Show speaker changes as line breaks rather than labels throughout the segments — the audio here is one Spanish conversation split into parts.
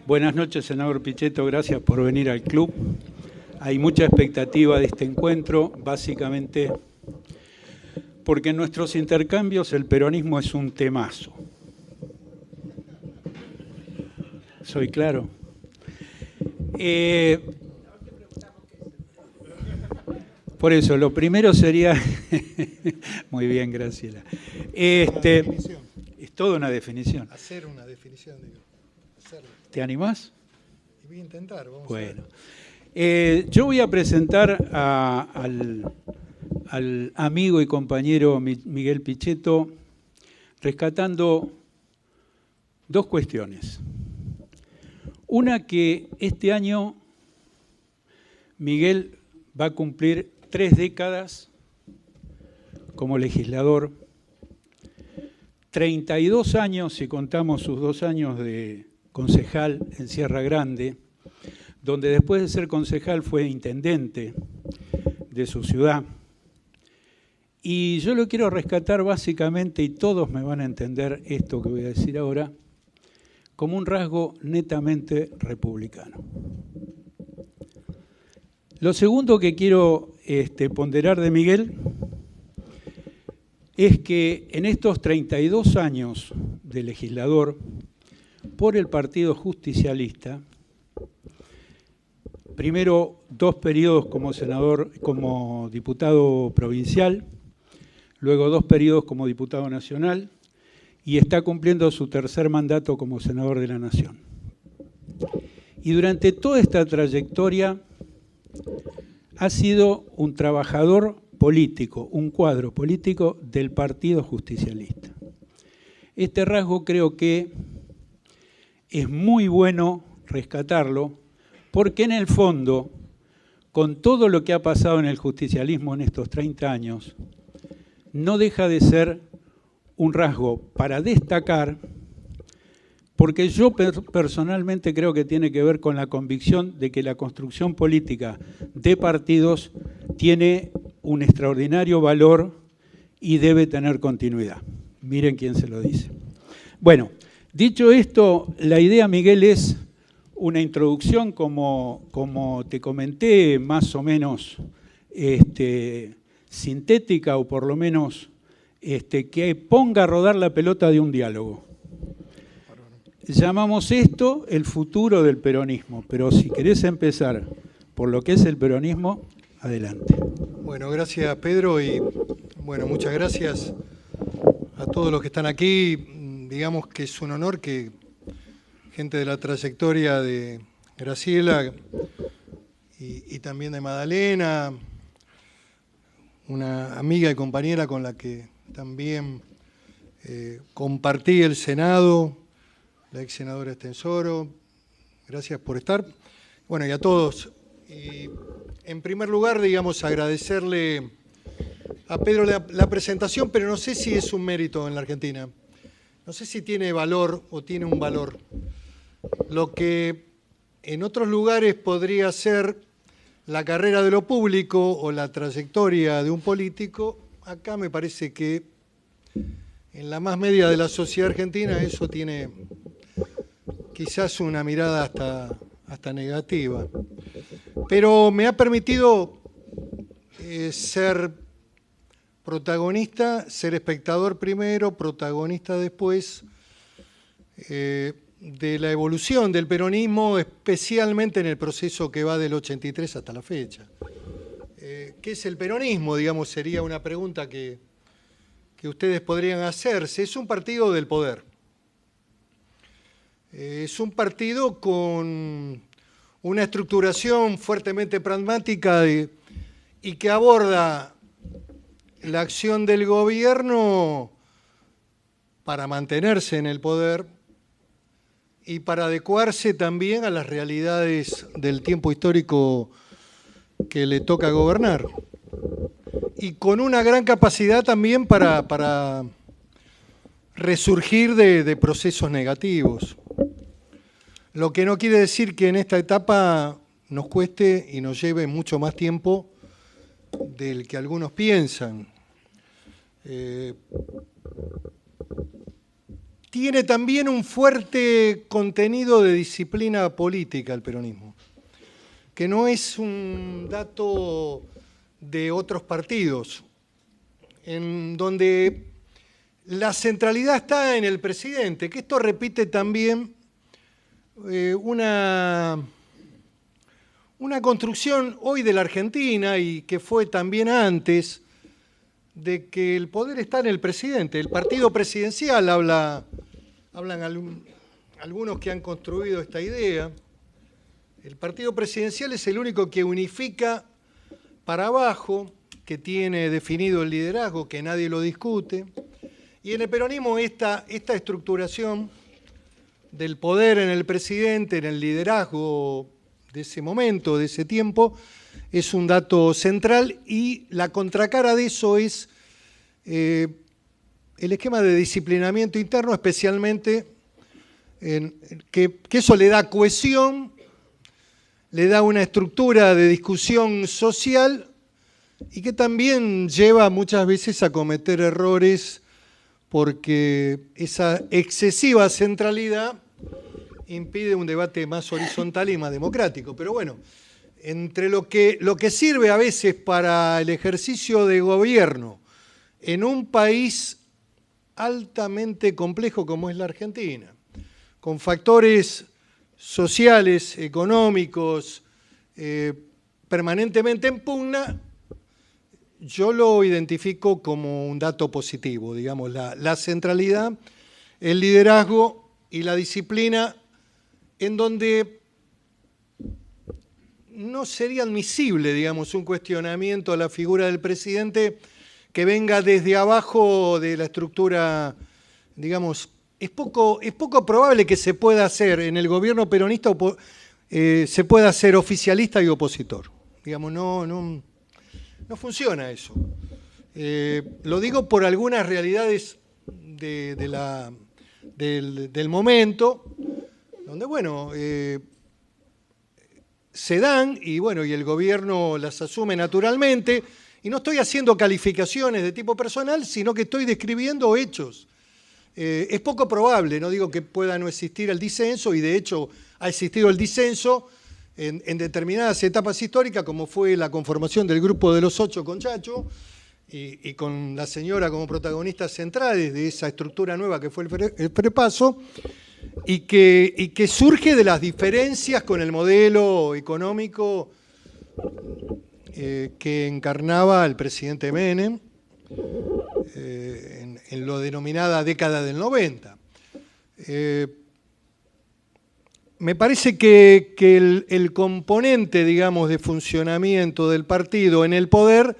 Buenas noches, senador Pichetto, gracias por venir al club. Hay mucha expectativa de este encuentro, básicamente porque en nuestros intercambios el peronismo es un temazo. ¿Soy claro? Por eso, lo primero sería... Muy bien, Graciela. Es toda una definición.
Hacer una definición, digo. Hacerlo.
¿Te animás?
Voy a intentar, vamos
bueno.
a ver.
Yo voy a presentar al amigo y compañero Miguel Pichetto rescatando dos cuestiones. Una, que este año Miguel va a cumplir 3 décadas como legislador, 32 años si contamos sus 2 años de concejal en Sierra Grande, donde después de ser concejal fue intendente de su ciudad. Y yo lo quiero rescatar básicamente, y todos me van a entender esto que voy a decir ahora, como un rasgo netamente republicano. Lo segundo que quiero ponderar de Miguel es que en estos 32 años de legislador por el Partido Justicialista, primero 2 periodos como senador, como diputado provincial, luego 2 periodos como diputado nacional, y está cumpliendo su 3er mandato como senador de la Nación. Y durante toda esta trayectoria ha sido un trabajador político, un cuadro político del Partido Justicialista. Este rasgo creo que es muy bueno rescatarlo, porque en el fondo, con todo lo que ha pasado en el justicialismo en estos 30 años, no deja de ser un rasgo para destacar, porque yo personalmente creo que tiene que ver con la convicción de que la construcción política de partidos tiene un extraordinario valor y debe tener continuidad. Miren quién se lo dice. Bueno, dicho esto, la idea, Miguel, es una introducción, como te comenté, más o menos sintética, o por lo menos que ponga a rodar la pelota de un diálogo. Llamamos esto el futuro del peronismo, pero si querés empezar por lo que es el peronismo, adelante.
Bueno, gracias Pedro, y bueno, muchas gracias a todos los que están aquí. Digamos que es un honor que gente de la trayectoria de Graciela y también de Madalena, una amiga y compañera con la que también compartí el Senado, la ex senadora Estensoro, gracias por estar. Bueno, y a todos. Y en primer lugar, digamos, agradecerle a Pedro la presentación, pero no sé si es un mérito en la Argentina. No sé si tiene valor o tiene un valor. Lo que en otros lugares podría ser la carrera de lo público o la trayectoria de un político, acá me parece que en la más media de la sociedad argentina eso tiene quizás una mirada hasta negativa. Pero me ha permitido ser protagonista, ser espectador primero, protagonista después, de la evolución del peronismo, especialmente en el proceso que va del 83 hasta la fecha. ¿Qué es el peronismo? Digamos, sería una pregunta que ustedes podrían hacerse. Es un partido del poder. Es un partido con una estructuración fuertemente pragmática y que aborda la acción del gobierno para mantenerse en el poder y para adecuarse también a las realidades del tiempo histórico que le toca gobernar. Y con una gran capacidad también para resurgir de procesos negativos. Lo que no quiere decir que en esta etapa nos cueste y nos lleve mucho más tiempo del que algunos piensan. tiene también un fuerte contenido de disciplina política el peronismo, que no es un dato de otros partidos, en donde la centralidad está en el presidente, que esto repite también una construcción hoy de la Argentina y que fue también antes, de que el poder está en el presidente. El partido presidencial, hablan algunos que han construido esta idea, el partido presidencial es el único que unifica para abajo, que tiene definido el liderazgo, que nadie lo discute. Y en el peronismo esta estructuración del poder en el presidente, en el liderazgo de ese momento, de ese tiempo, es un dato central, y la contracara de eso es el esquema de disciplinamiento interno, especialmente que eso le da cohesión, le da una estructura de discusión social y que también lleva muchas veces a cometer errores, porque esa excesiva centralidad impide un debate más horizontal y más democrático. Pero bueno, entre lo que sirve a veces para el ejercicio de gobierno en un país altamente complejo como es la Argentina, con factores sociales, económicos, permanentemente en pugna, yo lo identifico como un dato positivo, digamos, la centralidad, el liderazgo y la disciplina, en donde no sería admisible, digamos, un cuestionamiento a la figura del presidente que venga desde abajo de la estructura, digamos. Es poco probable que se pueda hacer en el gobierno peronista, se pueda ser oficialista y opositor. Digamos, no funciona eso. Lo digo por algunas realidades del momento, donde, bueno, se dan y el gobierno las asume naturalmente, y no estoy haciendo calificaciones de tipo personal, sino que estoy describiendo hechos. Es poco probable, no digo que pueda no existir el disenso, y de hecho ha existido el disenso en determinadas etapas históricas, como fue la conformación del Grupo de los 8 con Chacho, y con la señora como protagonistas centrales de esa estructura nueva que fue el prepaso, y que surge de las diferencias con el modelo económico que encarnaba el presidente Menem, en lo denominada década del 90. Me parece que el componente, digamos, de funcionamiento del partido en el poder,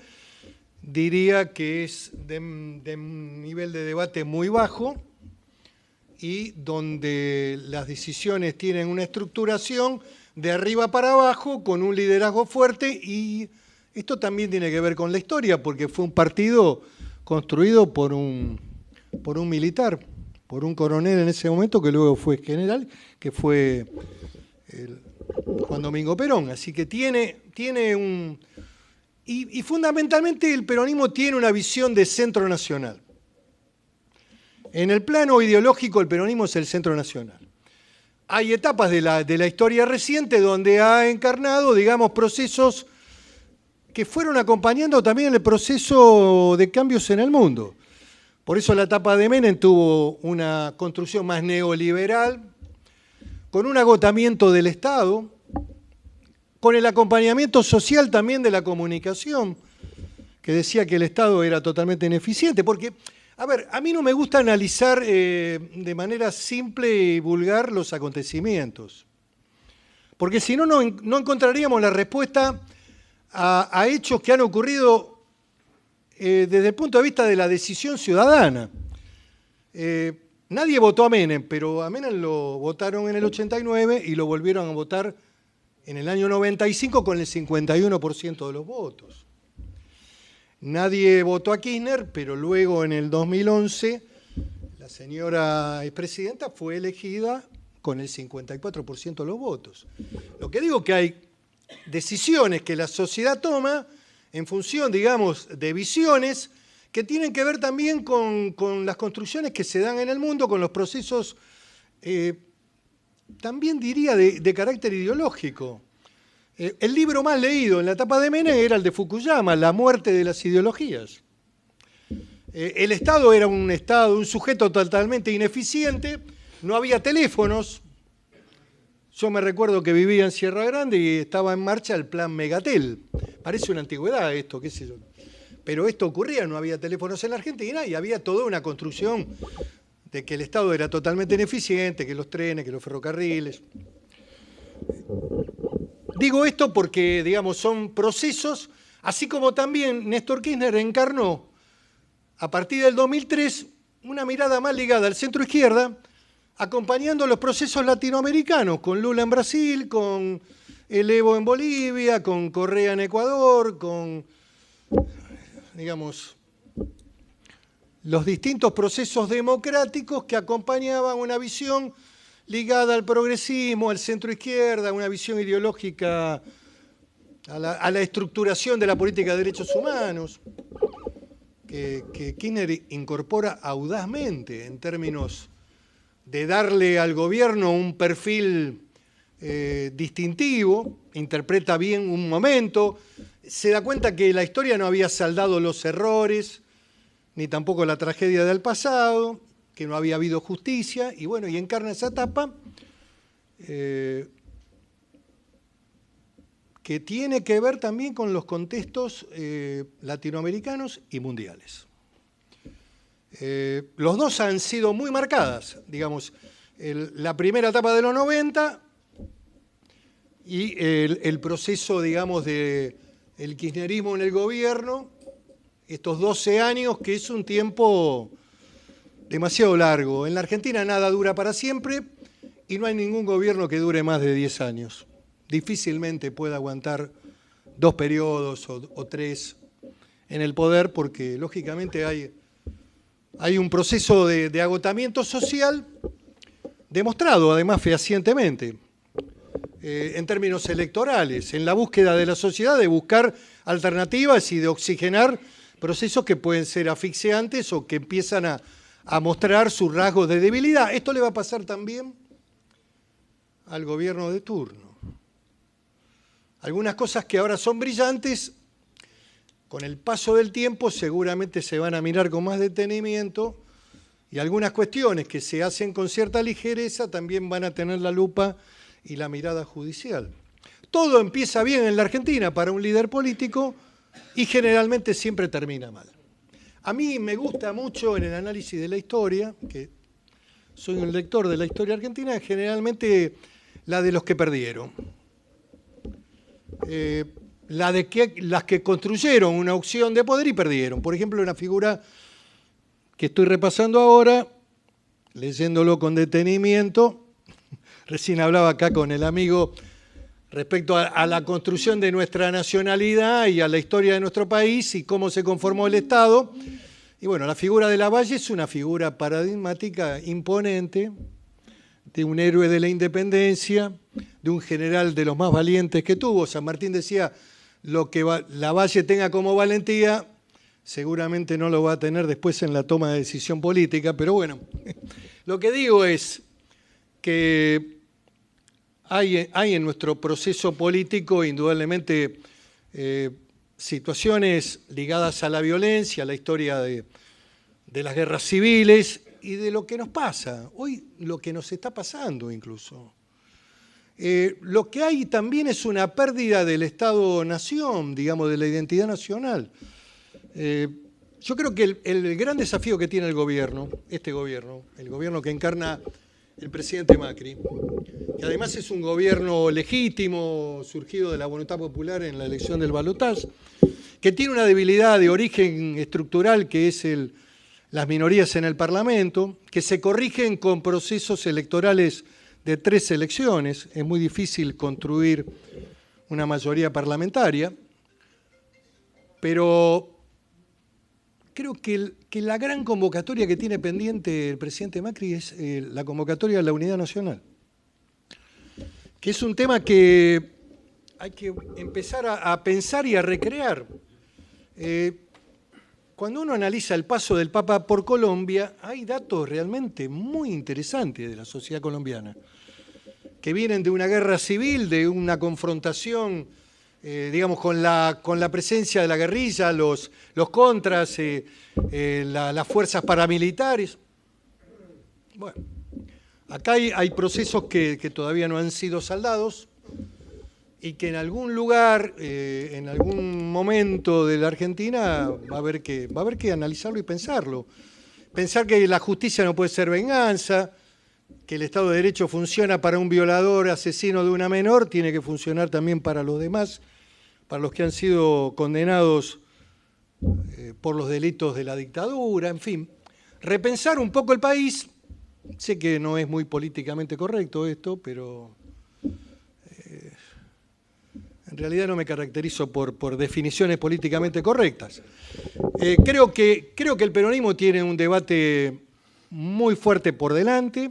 diría que es de un nivel de debate muy bajo, y donde las decisiones tienen una estructuración de arriba para abajo, con un liderazgo fuerte, y esto también tiene que ver con la historia, porque fue un partido construido por un militar, por un coronel en ese momento, que luego fue general, que fue Juan Domingo Perón. Así que tiene un... Y fundamentalmente el peronismo tiene una visión de centro nacional. En el plano ideológico, el peronismo es el centro nacional. Hay etapas de la historia reciente donde ha encarnado, digamos, procesos que fueron acompañando también el proceso de cambios en el mundo. Por eso la etapa de Menem tuvo una construcción más neoliberal, con un agotamiento del Estado, con el acompañamiento social también de la comunicación, que decía que el Estado era totalmente ineficiente. Porque, a ver, a mí no me gusta analizar de manera simple y vulgar los acontecimientos, porque si no, no encontraríamos la respuesta a hechos que han ocurrido desde el punto de vista de la decisión ciudadana. Nadie votó a Menem, pero a Menem lo votaron en el 89 y lo volvieron a votar en el año 95 con el 51% de los votos. Nadie votó a Kirchner, pero luego en el 2011 la señora expresidenta fue elegida con el 54% de los votos. Lo que digo que hay decisiones que la sociedad toma en función, digamos, de visiones que tienen que ver también con las construcciones que se dan en el mundo, con los procesos, también diría, de carácter ideológico. El libro más leído en la etapa de Menem era el de Fukuyama, La muerte de las ideologías. El Estado era un sujeto totalmente ineficiente, no había teléfonos. Yo me recuerdo que vivía en Sierra Grande y estaba en marcha el plan Megatel. Parece una antigüedad esto, qué sé yo. Pero esto ocurría, no había teléfonos en la Argentina y había toda una construcción de que el Estado era totalmente ineficiente, que los trenes, que los ferrocarriles. Digo esto porque, digamos, son procesos, así como también Néstor Kirchner encarnó, a partir del 2003, una mirada más ligada al centro-izquierda, acompañando los procesos latinoamericanos, con Lula en Brasil, con el Evo en Bolivia, con Correa en Ecuador, con, digamos, los distintos procesos democráticos que acompañaban una visión ligada al progresismo, al centro-izquierda, una visión ideológica a la estructuración de la política de derechos humanos, que Kirchner incorpora audazmente en términos de darle al gobierno un perfil distintivo, interpreta bien un momento, se da cuenta que la historia no había saldado los errores, ni tampoco la tragedia del pasado, que no había habido justicia, y bueno, y encarna esa etapa que tiene que ver también con los contextos latinoamericanos y mundiales. Los dos han sido muy marcadas, digamos, la primera etapa de los 90 y el proceso, digamos, del kirchnerismo en el gobierno, estos 12 años, que es un tiempo demasiado largo. En la Argentina nada dura para siempre y no hay ningún gobierno que dure más de 10 años. Difícilmente puede aguantar 2 periodos o 3 en el poder porque, lógicamente, hay un proceso de agotamiento social demostrado, además, fehacientemente, en términos electorales, en la búsqueda de la sociedad de buscar alternativas y de oxigenar procesos que pueden ser asfixiantes o que empiezan a mostrar sus rasgos de debilidad. Esto le va a pasar también al gobierno de turno. Algunas cosas que ahora son brillantes, con el paso del tiempo seguramente se van a mirar con más detenimiento y algunas cuestiones que se hacen con cierta ligereza también van a tener la lupa y la mirada judicial. Todo empieza bien en la Argentina para un líder político y generalmente siempre termina mal. A mí me gusta mucho en el análisis de la historia, que soy un lector de la historia argentina, generalmente la de los que perdieron. Las que construyeron una opción de poder y perdieron. Por ejemplo, una figura que estoy repasando ahora, leyéndolo con detenimiento, recién hablaba acá con el amigo respecto a la construcción de nuestra nacionalidad y a la historia de nuestro país y cómo se conformó el Estado. Y bueno, la figura de Lavalle es una figura paradigmática, imponente, de un héroe de la independencia, de un general de los más valientes que tuvo. San Martín decía, lo que Lavalle tenga como valentía, seguramente no lo va a tener después en la toma de decisión política, pero bueno, lo que digo es que hay en nuestro proceso político indudablemente situaciones ligadas a la violencia, a la historia de las guerras civiles y de lo que nos pasa, hoy lo que nos está pasando incluso. Lo que hay también es una pérdida del Estado-nación, digamos, de la identidad nacional. Yo creo que el gran desafío que tiene el gobierno, el gobierno que encarna el presidente Macri, que además es un gobierno legítimo, surgido de la voluntad popular en la elección del balotaje, que tiene una debilidad de origen estructural que es las minorías en el Parlamento, que se corrigen con procesos electorales de 3 elecciones. Es muy difícil construir una mayoría parlamentaria, pero creo que la gran convocatoria que tiene pendiente el presidente Macri es la convocatoria de la unidad nacional, que es un tema que hay que empezar a pensar y a recrear. cuando uno analiza el paso del Papa por Colombia, hay datos realmente muy interesantes de la sociedad colombiana, que vienen de una guerra civil, de una confrontación, digamos, con la presencia de la guerrilla, los contras, las fuerzas paramilitares. Bueno, acá hay procesos que todavía no han sido saldados y que en algún lugar, en algún momento de la Argentina, va a haber que analizarlo y pensarlo. Pensar que la justicia no puede ser venganza, que el Estado de Derecho funciona para un violador, asesino de una menor, tiene que funcionar también para los demás, para los que han sido condenados por los delitos de la dictadura, en fin. Repensar un poco el país. Sé que no es muy políticamente correcto esto, pero en realidad no me caracterizo por definiciones políticamente correctas. Creo que el peronismo tiene un debate muy fuerte por delante,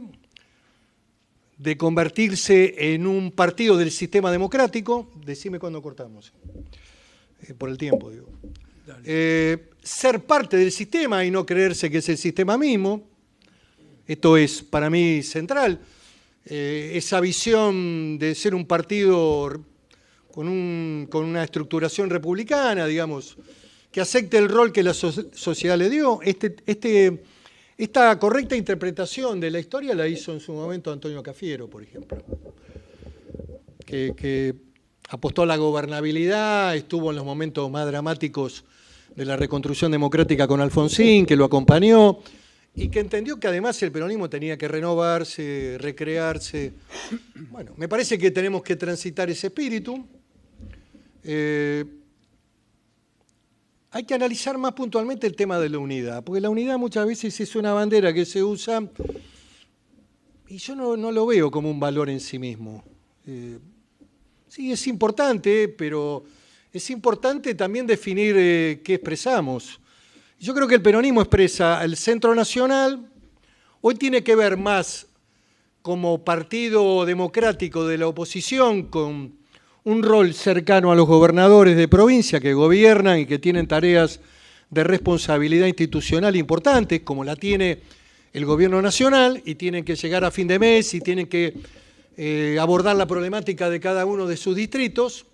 de convertirse en un partido del sistema democrático. Decime cuándo cortamos, por el tiempo, digo. Ser parte del sistema y no creerse que es el sistema mismo. Esto es para mí central. Esa visión de ser un partido con una estructuración republicana, digamos, que acepte el rol que la sociedad le dio. Esta correcta interpretación de la historia la hizo en su momento Antonio Cafiero, por ejemplo, que apostó a la gobernabilidad, estuvo en los momentos más dramáticos de la reconstrucción democrática con Alfonsín, que lo acompañó, y que entendió que además el peronismo tenía que renovarse, recrearse. Bueno, me parece que tenemos que transitar ese espíritu. Hay que analizar más puntualmente el tema de la unidad, porque la unidad muchas veces es una bandera que se usa y yo no lo veo como un valor en sí mismo. Sí, es importante, pero es importante también definir qué expresamos. Yo creo que el peronismo expresa el Centro Nacional, hoy tiene que ver más como partido democrático de la oposición, con un rol cercano a los gobernadores de provincia que gobiernan y que tienen tareas de responsabilidad institucional importantes, como la tiene el gobierno nacional, y tienen que llegar a fin de mes y tienen que abordar la problemática de cada uno de sus distritos.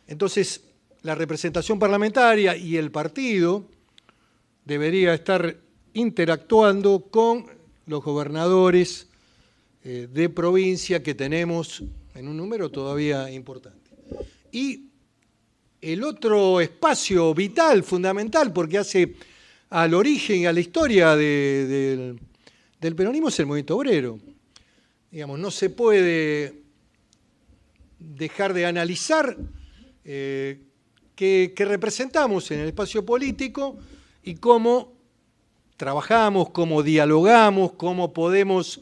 Entonces, la representación parlamentaria y el partido debería estar interactuando con los gobernadores de provincia que tenemos en un número todavía importante. Y el otro espacio vital, fundamental, porque hace al origen y a la historia del peronismo, es el movimiento obrero. Digamos, no se puede dejar de analizar qué representamos en el espacio político y cómo trabajamos, cómo dialogamos, cómo podemos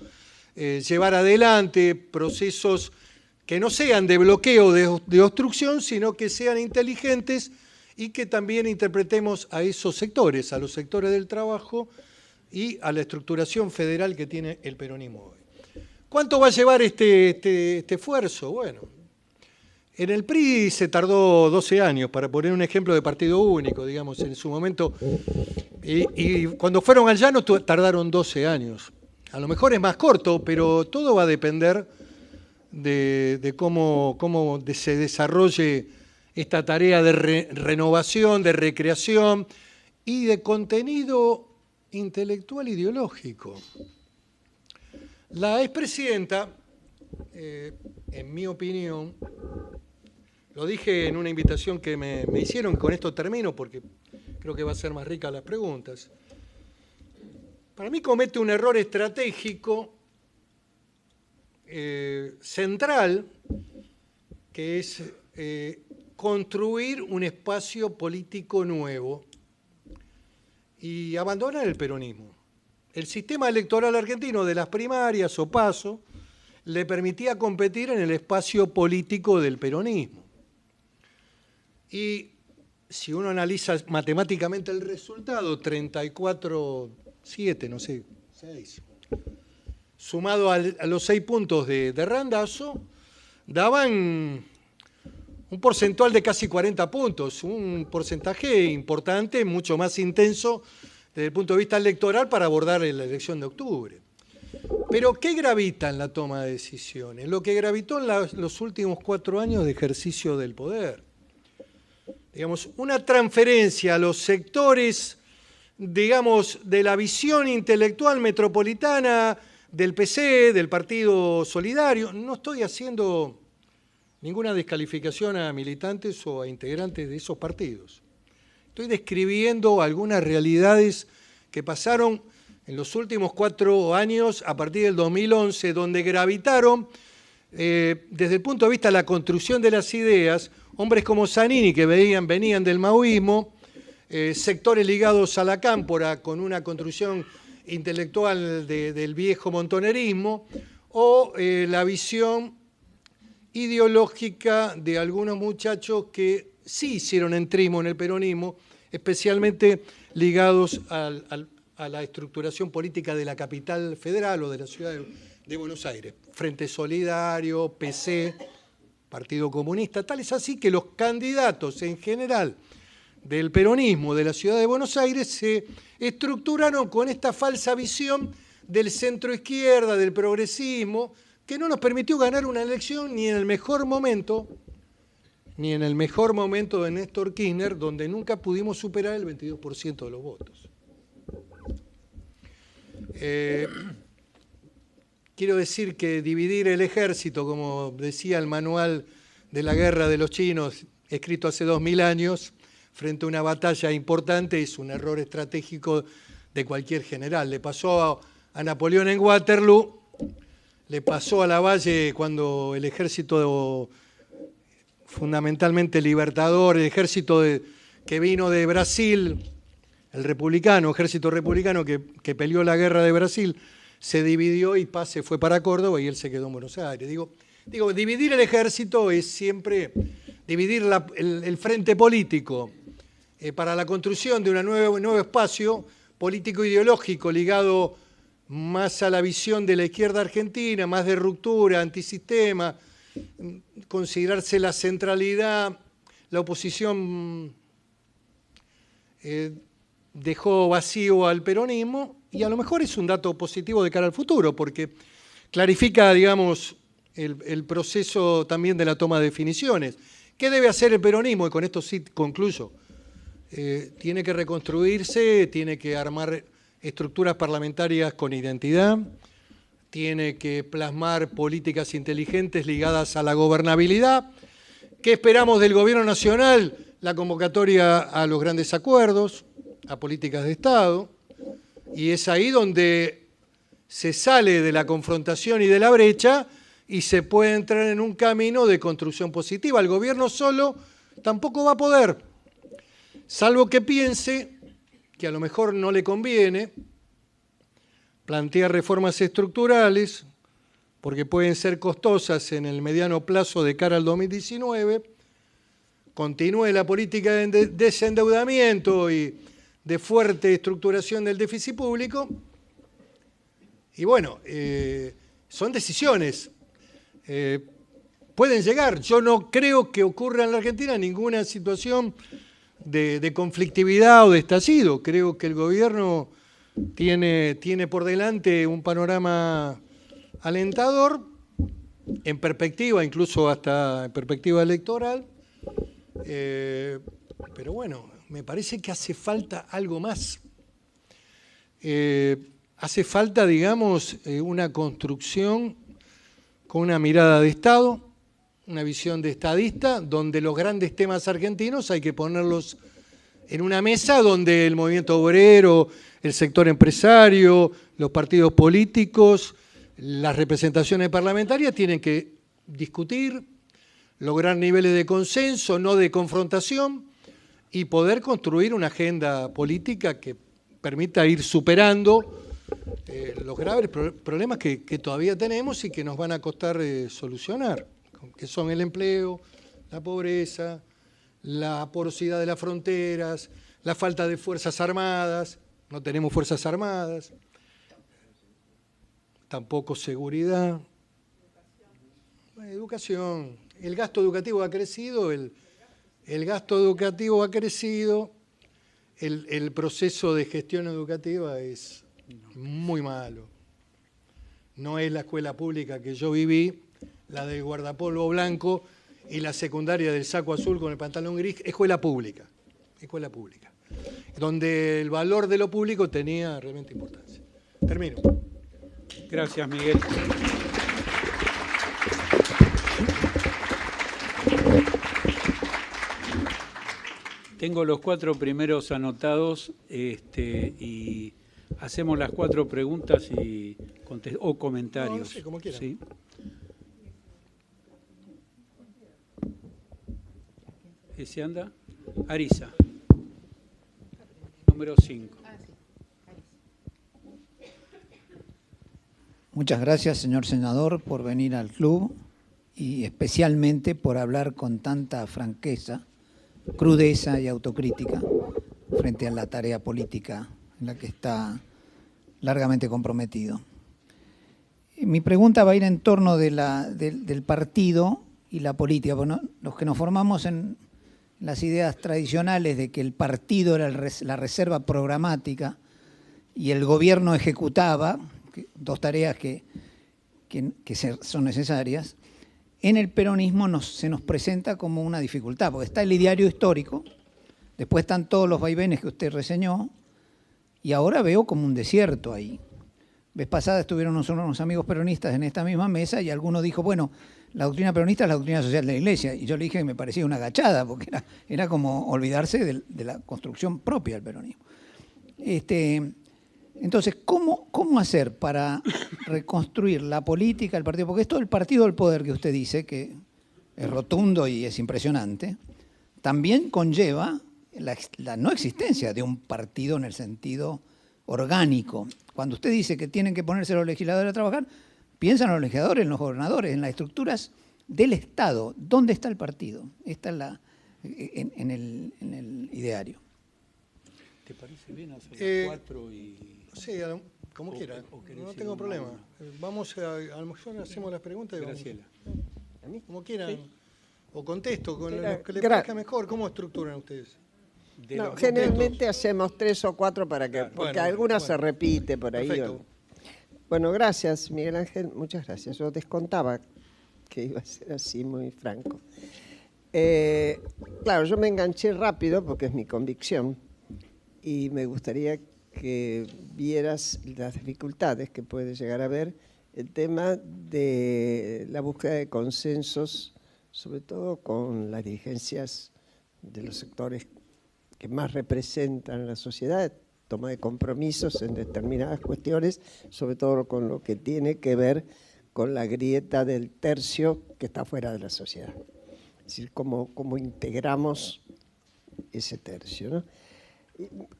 llevar adelante procesos que no sean de bloqueo, de obstrucción, sino que sean inteligentes y que también interpretemos a esos sectores, a los sectores del trabajo y a la estructuración federal que tiene el peronismo hoy. ¿Cuánto va a llevar este esfuerzo? Bueno, en el PRI se tardó 12 años, para poner un ejemplo de partido único, digamos, en su momento, y cuando fueron al llano tardaron 12 años. A lo mejor es más corto, pero todo va a depender de cómo se desarrolle esta tarea de renovación, de recreación y de contenido intelectual ideológico. La expresidenta, en mi opinión, lo dije en una invitación que me hicieron, con esto termino porque creo que va a ser más rica las preguntas. Para mí comete un error estratégico central, que es construir un espacio político nuevo y abandonar el peronismo. El sistema electoral argentino de las primarias o PASO le permitía competir en el espacio político del peronismo. Y si uno analiza matemáticamente el resultado, 34-7, no sé, 6, sumado a los 6 puntos de Randazzo, daban un porcentual de casi 40 puntos, un porcentaje importante, mucho más intenso desde el punto de vista electoral para abordar la elección de octubre. Pero, ¿qué gravita en la toma de decisiones? Lo que gravitó en los últimos 4 años de ejercicio del poder. Digamos, una transferencia a los sectores, digamos, de la visión intelectual metropolitana del PC, del Partido Solidario. No estoy haciendo ninguna descalificación a militantes o a integrantes de esos partidos. Estoy describiendo algunas realidades que pasaron en los últimos 4 años, a partir del 2011, donde gravitaron, desde el punto de vista de la construcción de las ideas, hombres como Zanini, que venían del maoísmo, sectores ligados a la cámpora, con una construcción intelectual del viejo montonerismo, o la visión ideológica de algunos muchachos que sí hicieron entrismo en el peronismo, especialmente ligados a la estructuración política de la capital federal o de la ciudad de Buenos Aires. Frente Solidario, PC, Partido Comunista, tal es así que los candidatos en general del peronismo de la ciudad de Buenos Aires se estructuraron con esta falsa visión del centro izquierda, del progresismo, que no nos permitió ganar una elección ni en el mejor momento de Néstor Kirchner, donde nunca pudimos superar el 22% de los votos. Quiero decir que dividir el ejército, como decía el manual de la guerra de los chinos, escrito hace 2000 años, frente a una batalla importante, es un error estratégico de cualquier general. Le pasó a Napoleón en Waterloo, le pasó a Lavalle cuando el ejército fundamentalmente libertador, el ejército que vino de Brasil, el republicano, ejército republicano que peleó la guerra de Brasil, se dividió y Paz se fue para Córdoba y él se quedó en Buenos Aires. Digo, dividir el ejército es siempre dividir el frente político para la construcción de un nuevo espacio político-ideológico ligado más a la visión de la izquierda argentina, más de ruptura, antisistema, considerarse la centralidad, la oposición dejó vacío al peronismo y a lo mejor es un dato positivo de cara al futuro porque clarifica, digamos, el proceso también de la toma de definiciones. ¿Qué debe hacer el peronismo? Y con esto sí concluyo. Tiene que reconstruirse, tiene que armar estructuras parlamentarias con identidad, tiene que plasmar políticas inteligentes ligadas a la gobernabilidad. ¿Qué esperamos del gobierno nacional? La convocatoria a los grandes acuerdos, a políticas de Estado, y es ahí donde se sale de la confrontación y de la brecha y se puede entrar en un camino de construcción positiva. El gobierno solo tampoco va a poder, salvo que piense que a lo mejor no le conviene plantear reformas estructurales, porque pueden ser costosas en el mediano plazo de cara al 2019, continúe la política de desendeudamiento y de fuerte estructuración del déficit público, y bueno, son decisiones. Pueden llegar. Yo no creo que ocurra en la Argentina ninguna situación de conflictividad o de estallido. Creo que el gobierno tiene por delante un panorama alentador, en perspectiva, incluso hasta en perspectiva electoral, pero bueno, me parece que hace falta algo más. Hace falta, digamos, una construcción con una mirada de Estado, una visión de estadista, donde los grandes temas argentinos hay que ponerlos en una mesa donde el movimiento obrero, el sector empresario, los partidos políticos, las representaciones parlamentarias tienen que discutir, lograr niveles de consenso, no de confrontación, y poder construir una agenda política que permita ir superando los graves problemas que todavía tenemos y que nos van a costar solucionar, que son el empleo, la pobreza, la porosidad de las fronteras, la falta de fuerzas armadas, no tenemos fuerzas armadas, tampoco seguridad, educación, el gasto educativo ha crecido, el gasto educativo ha crecido, el proceso de gestión educativa es muy malo. No es la escuela pública que yo viví, la del guardapolvo blanco y la secundaria del saco azul con el pantalón gris, escuela pública, donde el valor de lo público tenía realmente importancia. Termino.
Gracias, Miguel. Tengo los 4 primeros anotados y hacemos las 4 preguntas o comentarios.
No sé, como quieran.
¿Sí? ¿Ese anda? Arisa. Número 5.
Muchas gracias, señor senador, por venir al club y especialmente por hablar con tanta franqueza, crudeza y autocrítica frente a la tarea política en la que está largamente comprometido. Mi pregunta va a ir en torno del partido y la política. Bueno, los que nos formamos en las ideas tradicionales de que el partido era la reserva programática y el gobierno ejecutaba, dos tareas que son necesarias, en el peronismo se nos presenta como una dificultad, porque está el ideario histórico, después están todos los vaivenes que usted reseñó, y ahora veo como un desierto ahí. Vez pasada estuvieron unos amigos peronistas en esta misma mesa y alguno dijo, bueno, la doctrina peronista es la doctrina social de la Iglesia, y yo le dije que me parecía una agachada, porque era como olvidarse de la construcción propia del peronismo. Entonces, ¿cómo hacer para reconstruir la política, el partido? Porque esto del partido del poder que usted dice, que es rotundo y es impresionante, también conlleva la no existencia de un partido en el sentido orgánico. Cuando usted dice que tienen que ponerse los legisladores a trabajar, piensan los legisladores, en los gobernadores, en las estructuras del Estado. ¿Dónde está el partido? Esta es en el ideario.
¿Te parece bien hacer 4 y...?
Sí, como quiera, no tengo problema. Vamos a lo mejor hacemos las preguntas y
Graciela.
Vamos. Como quieran, sí. O contesto con lo que les parezca mejor. ¿Cómo estructuran ustedes?
No, generalmente hacemos 3 o 4 porque algunas se repite por ahí.
Perfecto.
Bueno, gracias, Miguel Ángel, muchas gracias. Yo descontaba que iba a ser así, muy franco. Claro, yo me enganché rápido porque es mi convicción y me gustaría que vieras las dificultades que puede llegar a haber el tema de la búsqueda de consensos, sobre todo con las dirigencias de los sectores que más representan a la sociedad, toma de compromisos en determinadas cuestiones, sobre todo con lo que tiene que ver con la grieta del tercio que está fuera de la sociedad. Es decir, cómo integramos ese tercio, ¿no?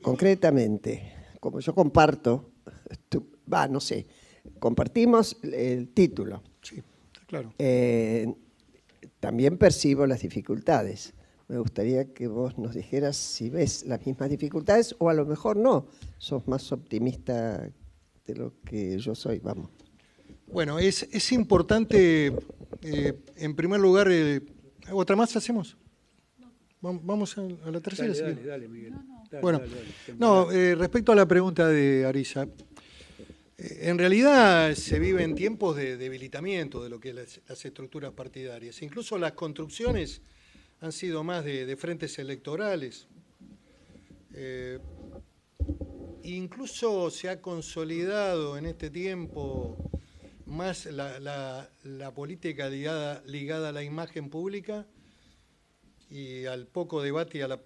Concretamente, como yo comparto, compartimos el título.
Sí, está claro.
También percibo las dificultades. Me gustaría que vos nos dijeras si ves las mismas dificultades o a lo mejor no, sos más optimista de lo que yo soy, vamos.
Bueno, es importante, en primer lugar, ¿otra más hacemos? Vamos a la tercera.
Dale, Miguel.
Respecto a la pregunta de Arisa, en realidad se viven tiempos de debilitamiento de lo que es las estructuras partidarias. Incluso las construcciones han sido más de frentes electorales. Incluso se ha consolidado en este tiempo más la política ligada a la imagen pública y al poco debate y a la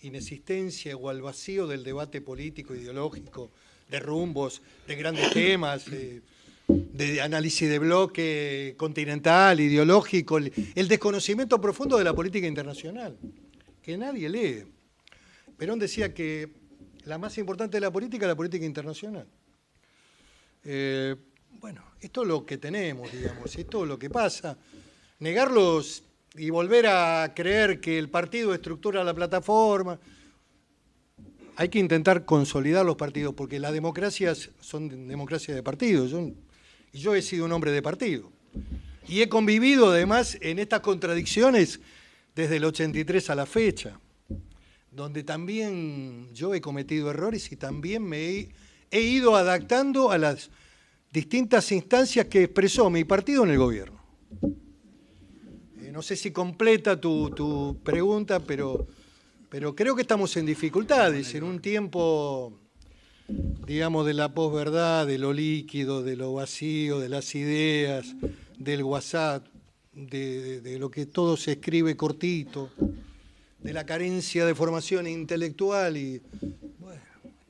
inexistencia o al vacío del debate político, ideológico, de rumbos, de grandes temas, de análisis de bloque continental, ideológico, el desconocimiento profundo de la política internacional, que nadie lee. Perón decía que la más importante de la política es la política internacional. Bueno, esto es lo que tenemos, digamos, esto es lo que pasa. Negarlos y volver a creer que el partido estructura la plataforma. Hay que intentar consolidar los partidos, porque las democracias son democracias de partidos. Yo he sido un hombre de partido. Y he convivido además en estas contradicciones desde el 83 a la fecha, donde también yo he cometido errores y también he ido adaptando a las distintas instancias que expresó mi partido en el gobierno. No sé si completa tu pregunta, pero creo que estamos en dificultades, en un tiempo, digamos, de la posverdad, de lo líquido, de lo vacío, de las ideas, del WhatsApp, de lo que todo se escribe cortito, de la carencia de formación intelectual y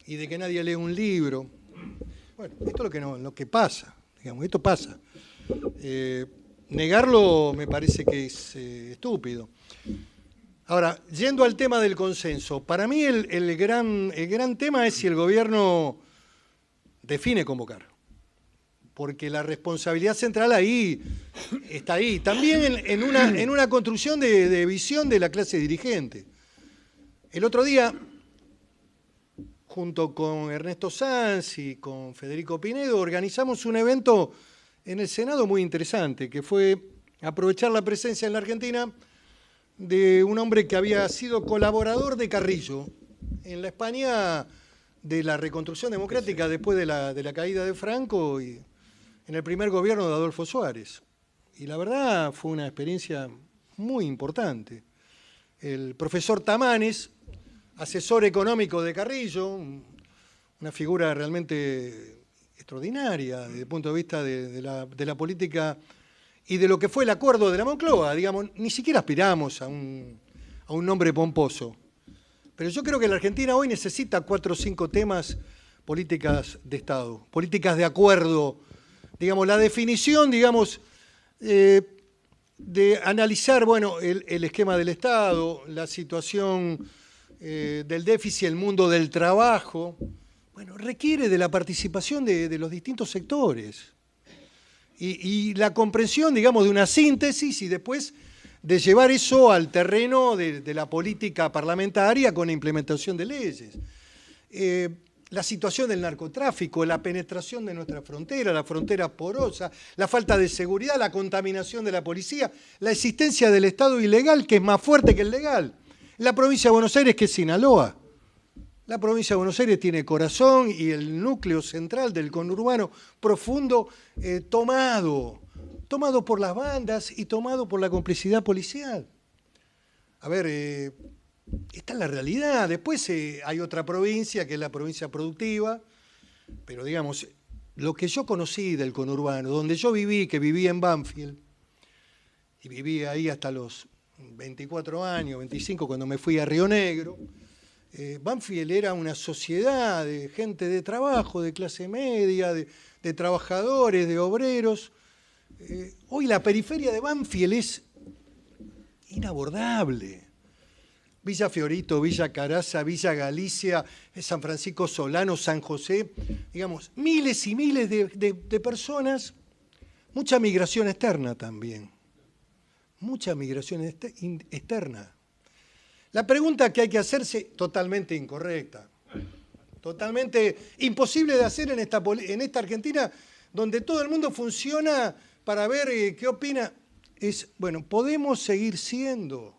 de que nadie lee un libro. Bueno, esto es lo que pasa, digamos, esto pasa. Negarlo me parece que es estúpido. Ahora, yendo al tema del consenso, para mí el gran tema es si el gobierno define convocar, porque la responsabilidad central ahí está ahí. También en una construcción de visión de la clase dirigente. El otro día, junto con Ernesto Sanz y con Federico Pinedo, organizamos un evento en el Senado muy interesante, que fue aprovechar la presencia en la Argentina de un hombre que había sido colaborador de Carrillo en la España de la reconstrucción democrática después de la caída de Franco y en el primer gobierno de Adolfo Suárez. Y la verdad fue una experiencia muy importante. El profesor Tamanes, asesor económico de Carrillo, una figura realmente extraordinaria desde el punto de vista de la política y de lo que fue el acuerdo de la Moncloa, digamos, ni siquiera aspiramos a un nombre pomposo. Pero yo creo que la Argentina hoy necesita 4 o 5 temas, políticas de Estado, políticas de acuerdo, digamos, la definición, digamos, de analizar, bueno, el esquema del Estado, la situación del déficit, el mundo del trabajo, bueno, requiere de la participación de los distintos sectores y la comprensión, digamos, de una síntesis y después de llevar eso al terreno de la política parlamentaria con la implementación de leyes. La situación del narcotráfico, la penetración de nuestra frontera, la frontera porosa, la falta de seguridad, la contaminación de la policía, la existencia del Estado ilegal, que es más fuerte que el legal. La provincia de Buenos Aires, que es Sinaloa. La provincia de Buenos Aires tiene corazón y el núcleo central del conurbano profundo tomado por las bandas y tomado por la complicidad policial. A ver, esta es la realidad. Después hay otra provincia, que es la provincia productiva, pero digamos, lo que yo conocí del conurbano, donde yo viví, que viví en Banfield, y viví ahí hasta los 24 años, 25, cuando me fui a Río Negro, Banfield era una sociedad de gente de trabajo, de clase media, de trabajadores, de obreros. Hoy la periferia de Banfield es inabordable. Villa Fiorito, Villa Caraza, Villa Galicia, San Francisco Solano, San José, digamos, miles y miles de personas, mucha migración externa también, mucha migración externa. La pregunta que hay que hacerse, totalmente incorrecta, totalmente imposible de hacer en esta Argentina, donde todo el mundo funciona para ver qué opina, es, bueno, ¿podemos seguir siendo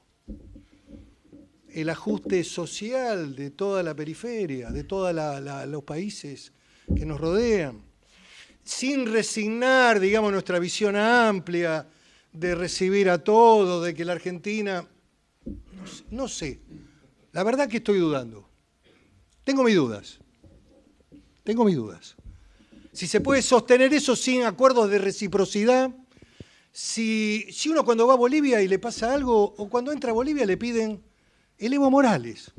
el ajuste social de toda la periferia, de todos los países que nos rodean, sin resignar, digamos, nuestra visión amplia de recibir a todos, de que la Argentina... No sé, la verdad que estoy dudando. Tengo mis dudas. Si se puede sostener eso sin acuerdos de reciprocidad, si uno cuando va a Bolivia y le pasa algo, o cuando entra a Bolivia le piden el Evo Morales,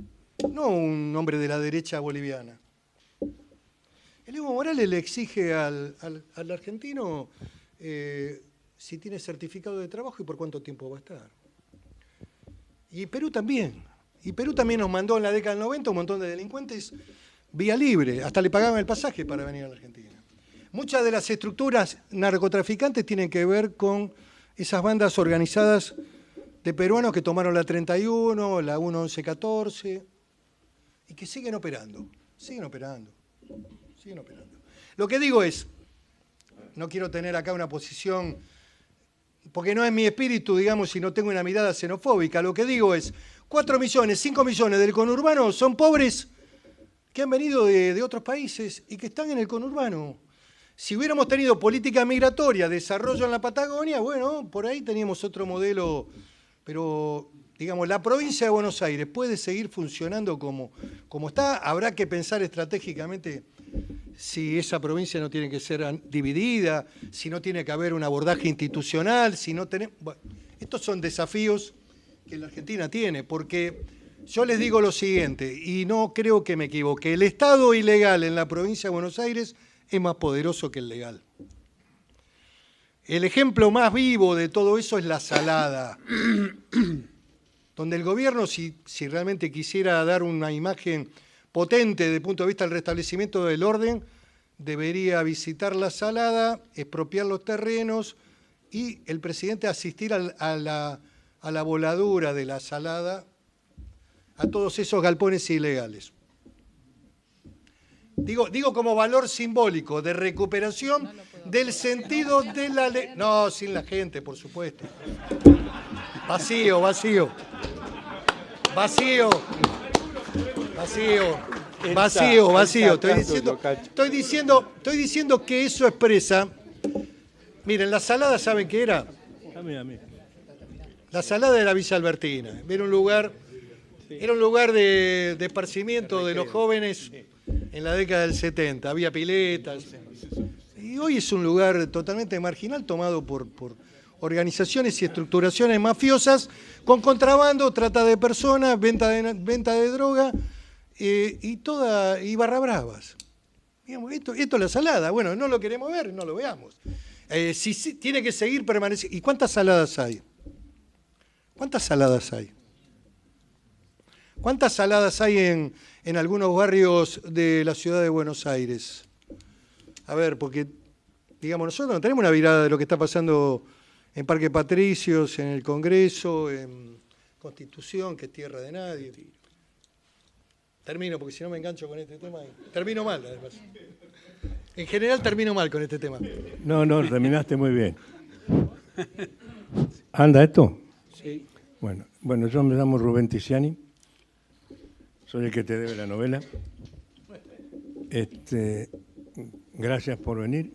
no un hombre de la derecha boliviana. El Evo Morales le exige al argentino si tiene certificado de trabajo y por cuánto tiempo va a estar. Y Perú también nos mandó en la década del 90 un montón de delincuentes vía libre, hasta le pagaban el pasaje para venir a la Argentina. Muchas de las estructuras narcotraficantes tienen que ver con esas bandas organizadas de peruanos que tomaron la 31, la 1114, y que siguen operando. Lo que digo es, no quiero tener acá una posición porque no es mi espíritu, digamos, y no tengo una mirada xenofóbica. Lo que digo es, 4 millones, 5 millones del conurbano son pobres que han venido de otros países y que están en el conurbano. Si hubiéramos tenido política migratoria, desarrollo en la Patagonia, bueno, por ahí teníamos otro modelo, pero digamos, la provincia de Buenos Aires puede seguir funcionando como está. Habrá que pensar estratégicamente si esa provincia no tiene que ser dividida, si no tiene que haber un abordaje institucional, si no tenemos... Bueno, estos son desafíos que la Argentina tiene, porque yo les digo lo siguiente, y no creo que me equivoque, el Estado ilegal en la provincia de Buenos Aires es más poderoso que el legal. El ejemplo más vivo de todo eso es La Salada, donde el gobierno, si realmente quisiera dar una imagen potente desde el punto de vista del restablecimiento del orden, debería visitar La Salada, expropiar los terrenos y el presidente asistir a la voladura de La Salada, a todos esos galpones ilegales. Digo como valor simbólico de recuperación del sentido de la ley. No, sin la gente, por supuesto. Vacío, vacío. Vacío. Vacío. Vacío, vacío. Estoy diciendo que eso expresa. Miren, La Salada, ¿saben qué era? La Salada era Villa Albertina. Era un lugar de esparcimiento de los jóvenes en la década del 70. Había piletas. Y hoy es un lugar totalmente marginal, tomado por organizaciones y estructuraciones mafiosas, con contrabando, trata de personas, venta de droga y barra bravas. Digamos, esto es La Salada. Bueno, no lo queremos ver, no lo veamos. Si tiene que seguir permaneciendo. ¿Y cuántas saladas hay? ¿Cuántas saladas hay? ¿Cuántas saladas hay en algunos barrios de la ciudad de Buenos Aires? A ver, porque, digamos, nosotros no tenemos una mirada de lo que está pasando en Parque Patricios, en el Congreso, en Constitución, que es tierra de nadie. Termino, porque si no me engancho con este tema. Termino mal, además. En general termino mal con este tema.
No, terminaste muy bien. ¿Anda esto?
Sí.
Bueno, yo me llamo Rubén Tiziani. Soy el que te debe la novela. Gracias por venir.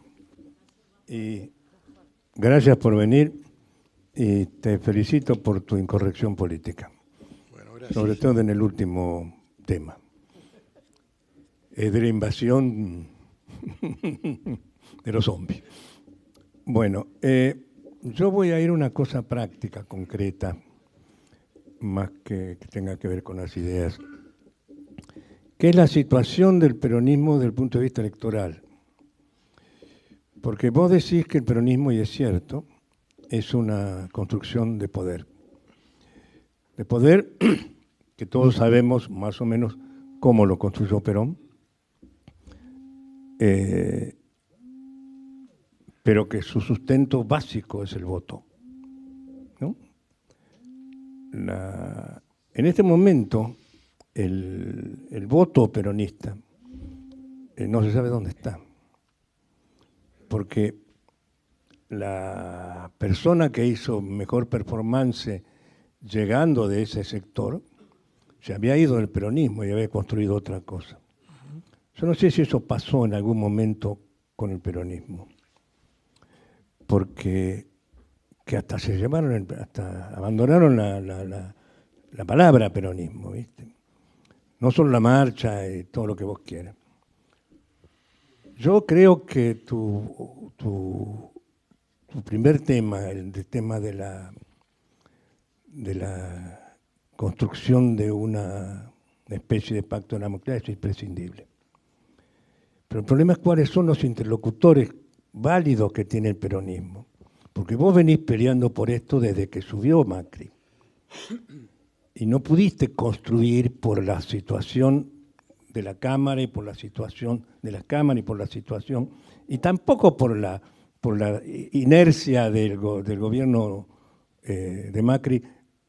Y te felicito por tu incorrección política.
Bueno, gracias.
Sobre todo en el último tema. De la invasión de los zombies. Bueno, yo voy a ir a una cosa práctica, concreta, más que tenga que ver con las ideas, que es la situación del peronismo desde el punto de vista electoral. Porque vos decís que el peronismo, y es cierto, es una construcción de poder. De poder que todos sabemos más o menos cómo lo construyó Perón, pero que su sustento básico es el voto, ¿no? En este momento, el voto peronista no se sabe dónde está, porque la persona que hizo mejor performance llegando de ese sector se había ido del peronismo y había construido otra cosa. Yo no sé si eso pasó en algún momento con el peronismo, porque que hasta se llamaron, hasta abandonaron la palabra peronismo, ¿viste? No solo la marcha y todo lo que vos quieras. Yo creo que tu primer tema, el tema de la construcción de una especie de pacto de democracia es imprescindible. Pero el problema es cuáles son los interlocutores válidos que tiene el peronismo. Porque vos venís peleando por esto desde que subió Macri. Y no pudiste construir por la situación de la Cámara y por la situación de la Cámara y por la situación, y tampoco por la inercia del gobierno de Macri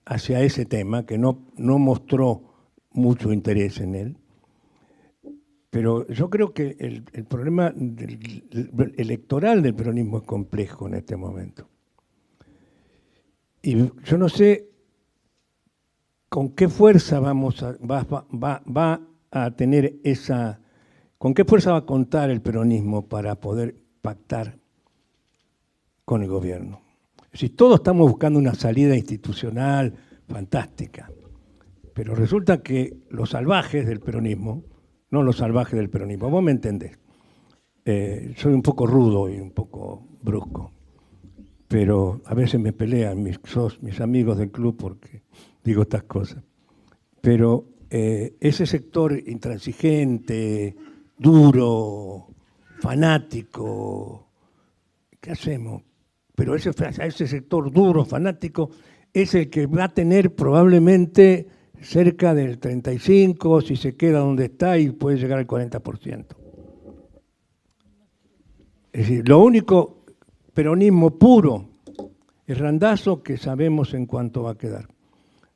hacia ese tema, que no mostró mucho interés en él. Pero yo creo que el problema electoral del peronismo es complejo en este momento. Y yo no sé con qué fuerza va a tener esa... ¿Con qué fuerza va a contar el peronismo para poder pactar con el gobierno? Es decir, todos estamos buscando una salida institucional fantástica, pero resulta que los salvajes del peronismo, no los salvajes del peronismo, vos me entendés. Soy un poco rudo y un poco brusco, pero a veces me pelean mis amigos del club porque digo estas cosas. Pero ese sector intransigente, duro, fanático, ¿qué hacemos? Pero ese sector duro, fanático, es el que va a tener probablemente cerca del 35%, si se queda donde está, y puede llegar al 40%. Es decir, lo único peronismo puro es Randazzo, que sabemos en cuánto va a quedar.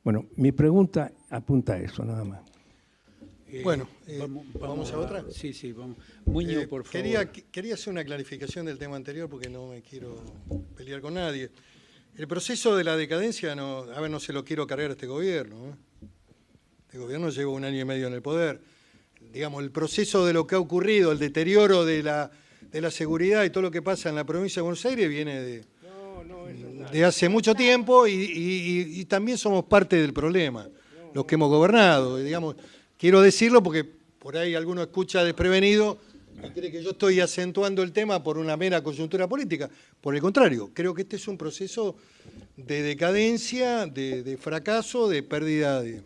Bueno, mi pregunta apunta a eso, nada más.
Bueno, ¿vamos a otra?
Sí, vamos. Muñoz, por favor.
Quería hacer una clarificación del tema anterior porque no me quiero pelear con nadie. El proceso de la decadencia, no se lo quiero cargar a este gobierno, ¿eh? Este gobierno lleva 1 año y medio en el poder. Digamos, el proceso de lo que ha ocurrido, el deterioro de la seguridad y todo lo que pasa en la provincia de Buenos Aires viene de hace mucho tiempo y también somos parte del problema, los que hemos gobernado. Digamos, quiero decirlo porque por ahí alguno escucha desprevenido y cree que yo estoy acentuando el tema por una mera coyuntura política. Por el contrario, creo que este es un proceso de decadencia, de fracaso, de pérdida de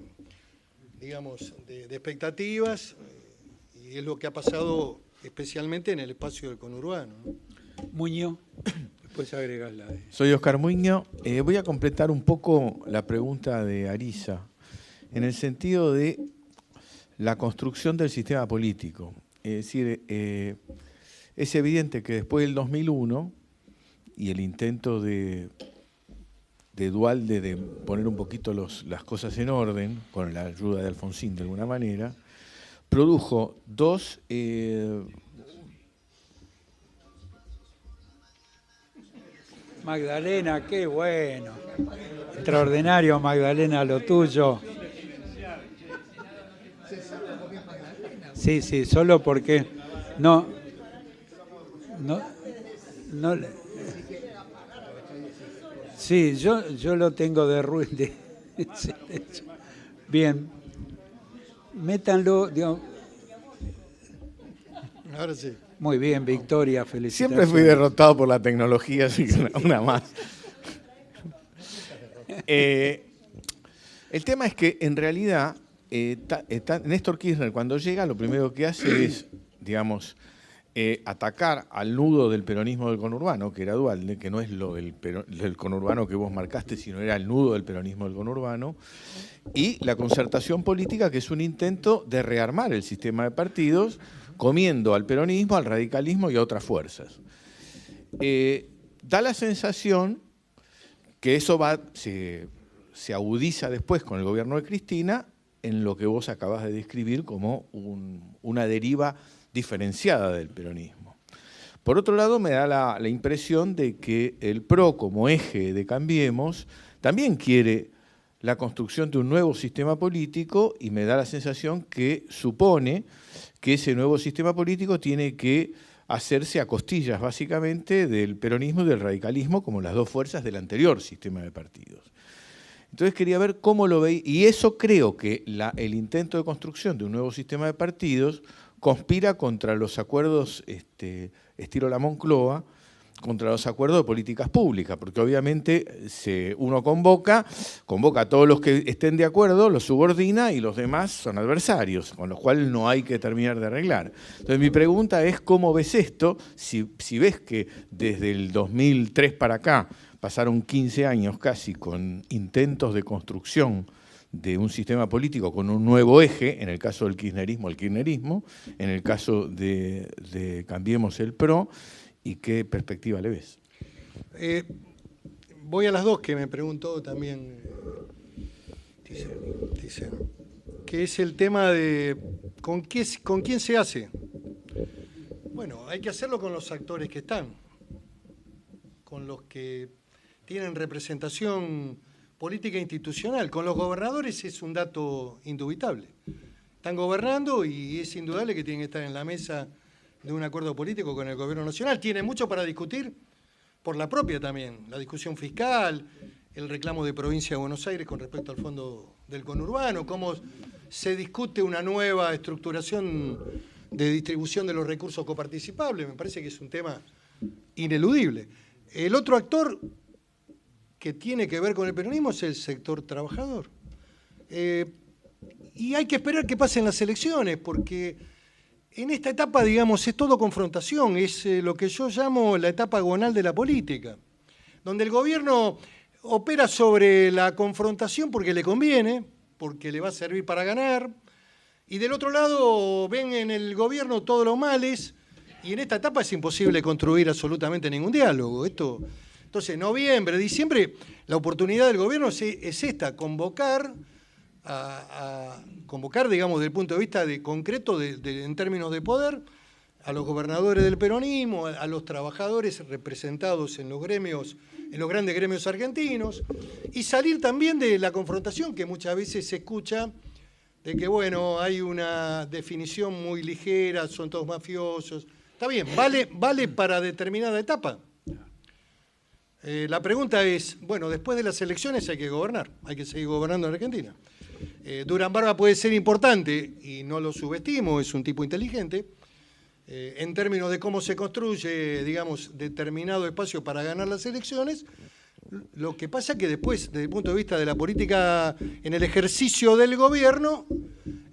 expectativas, y es lo que ha pasado especialmente en el espacio del conurbano, ¿no?
Muñoz, después agregás la de...
Soy Oscar Muñoz. Voy a completar un poco la pregunta de Ariza, en el sentido de la construcción del sistema político. Es decir, es evidente que después del 2001 y el intento de Duhalde de poner un poquito las cosas en orden, con la ayuda de Alfonsín de alguna manera, produjo dos...
Magdalena, qué bueno. Extraordinario, Magdalena, lo tuyo. Sí, solo porque no. Sí, yo lo tengo de ruido. Bien. Métanlo, digamos.
Ahora sí.
Muy bien, Victoria, felicitaciones.
Siempre fui derrotado por la tecnología, así que una más. El tema es que en realidad Néstor Kirchner, cuando llega, lo primero que hace es, digamos, atacar al nudo del peronismo del conurbano, que era Duhalde, que no es lo del conurbano que vos marcaste, sino era el nudo del peronismo del conurbano, y la concertación política, que es un intento de rearmar el sistema de partidos, comiendo al peronismo, al radicalismo y a otras fuerzas. Da la sensación que eso se agudiza después con el gobierno de Cristina en lo que vos acabás de describir como una deriva diferenciada del peronismo. Por otro lado, me da la impresión de que el PRO, como eje de Cambiemos, también quiere la construcción de un nuevo sistema político, y me da la sensación que supone que ese nuevo sistema político tiene que hacerse a costillas, básicamente, del peronismo y del radicalismo como las dos fuerzas del anterior sistema de partidos. Entonces quería ver cómo lo veis, y eso creo que el intento de construcción de un nuevo sistema de partidos conspira contra los acuerdos estilo la Moncloa, contra los acuerdos de políticas públicas, porque obviamente uno convoca a todos los que estén de acuerdo, los subordina y los demás son adversarios, con los cuales no hay que terminar de arreglar. Entonces mi pregunta es cómo ves esto, si ves que desde el 2003 para acá pasaron 15 años casi con intentos de construcción de un sistema político con un nuevo eje, en el caso del kirchnerismo, el kirchnerismo, en el caso de Cambiemos, el PRO, ¿y qué perspectiva le ves?
Voy a las dos que me preguntó también Ticeno, que es el tema de ¿con quién se hace? Bueno, hay que hacerlo con los actores que están, con los que tienen representación política institucional. Con los gobernadores es un dato indubitable. Están gobernando y es indudable que tienen que estar en la mesa de un acuerdo político con el gobierno nacional. Tienen mucho para discutir por la propia también, la discusión fiscal, el reclamo de Provincia de Buenos Aires con respecto al fondo del conurbano, cómo se discute una nueva estructuración de distribución de los recursos coparticipables. Me parece que es un tema ineludible. El otro actor que tiene que ver con el peronismo es el sector trabajador. Y hay que esperar que pasen las elecciones, porque en esta etapa, digamos, es todo confrontación, es lo que yo llamo la etapa agonal de la política, donde el gobierno opera sobre la confrontación porque le conviene, porque le va a servir para ganar, y del otro lado ven en el gobierno todos los males, y en esta etapa es imposible construir absolutamente ningún diálogo. Entonces, noviembre, diciembre, la oportunidad del gobierno es esta, convocar, digamos, desde el punto de vista concreto en términos de poder, a los gobernadores del peronismo, a los trabajadores representados en los gremios, en los grandes gremios argentinos, y salir también de la confrontación que muchas veces se escucha, de que, bueno, hay una definición muy ligera, son todos mafiosos. Está bien, vale para determinada etapa. La pregunta es, bueno, después de las elecciones hay que gobernar, hay que seguir gobernando en Argentina. Durán Barba puede ser importante, y no lo subestimo, es un tipo inteligente, en términos de cómo se construye, digamos, determinado espacio para ganar las elecciones. Lo que pasa es que después, desde el punto de vista de la política en el ejercicio del gobierno,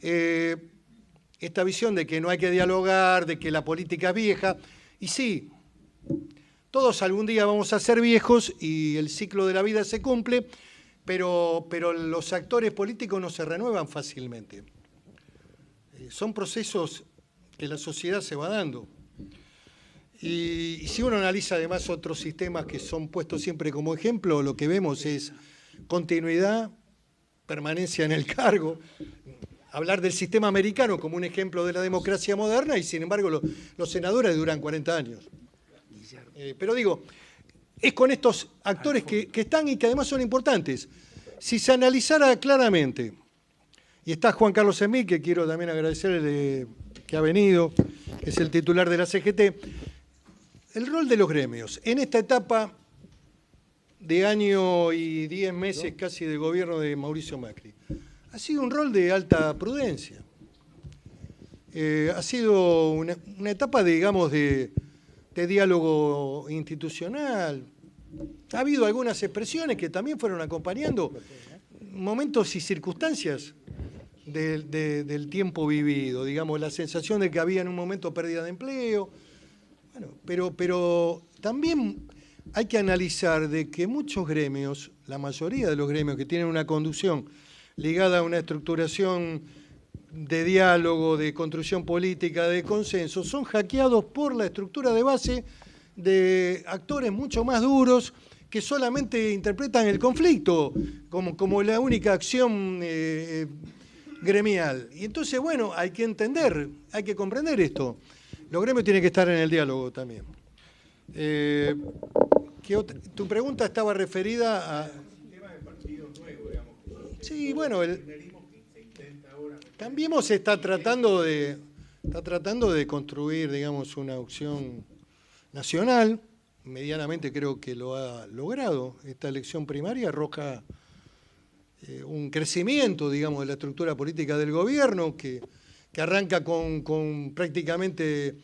esta visión de que no hay que dialogar, de que la política es vieja, y sí, todos algún día vamos a ser viejos y el ciclo de la vida se cumple, pero los actores políticos no se renuevan fácilmente. Son procesos que la sociedad se va dando. Y si uno analiza además otros sistemas que son puestos siempre como ejemplo, lo que vemos es continuidad, permanencia en el cargo. Hablar del sistema americano como un ejemplo de la democracia moderna y sin embargo los senadores duran 40 años. Pero digo, es con estos actores que están y que además son importantes. Si se analizara claramente, y está Juan Carlos Emil, que quiero también agradecerle que ha venido, que es el titular de la CGT, el rol de los gremios en esta etapa de año y 10 meses casi de gobierno de Mauricio Macri ha sido un rol de alta prudencia. Ha sido una etapa, digamos, de diálogo institucional. Ha habido algunas expresiones que también fueron acompañando momentos y circunstancias del tiempo vivido, digamos, la sensación de que había en un momento pérdida de empleo. Bueno, pero también hay que analizar de que muchos gremios, la mayoría de los gremios que tienen una conducción ligada a una estructuración de diálogo, de construcción política, de consenso, son hackeados por la estructura de base de actores mucho más duros que solamente interpretan el conflicto como la única acción gremial. Y entonces, bueno, hay que entender, hay que comprender esto. Los gremios tienen que estar en el diálogo también. Tu pregunta estaba referida a... Sí, bueno, Cambiemos está tratando de construir, digamos, una opción nacional. Medianamente creo que lo ha logrado. Esta elección primaria arroja un crecimiento, digamos, de la estructura política del gobierno que arranca con prácticamente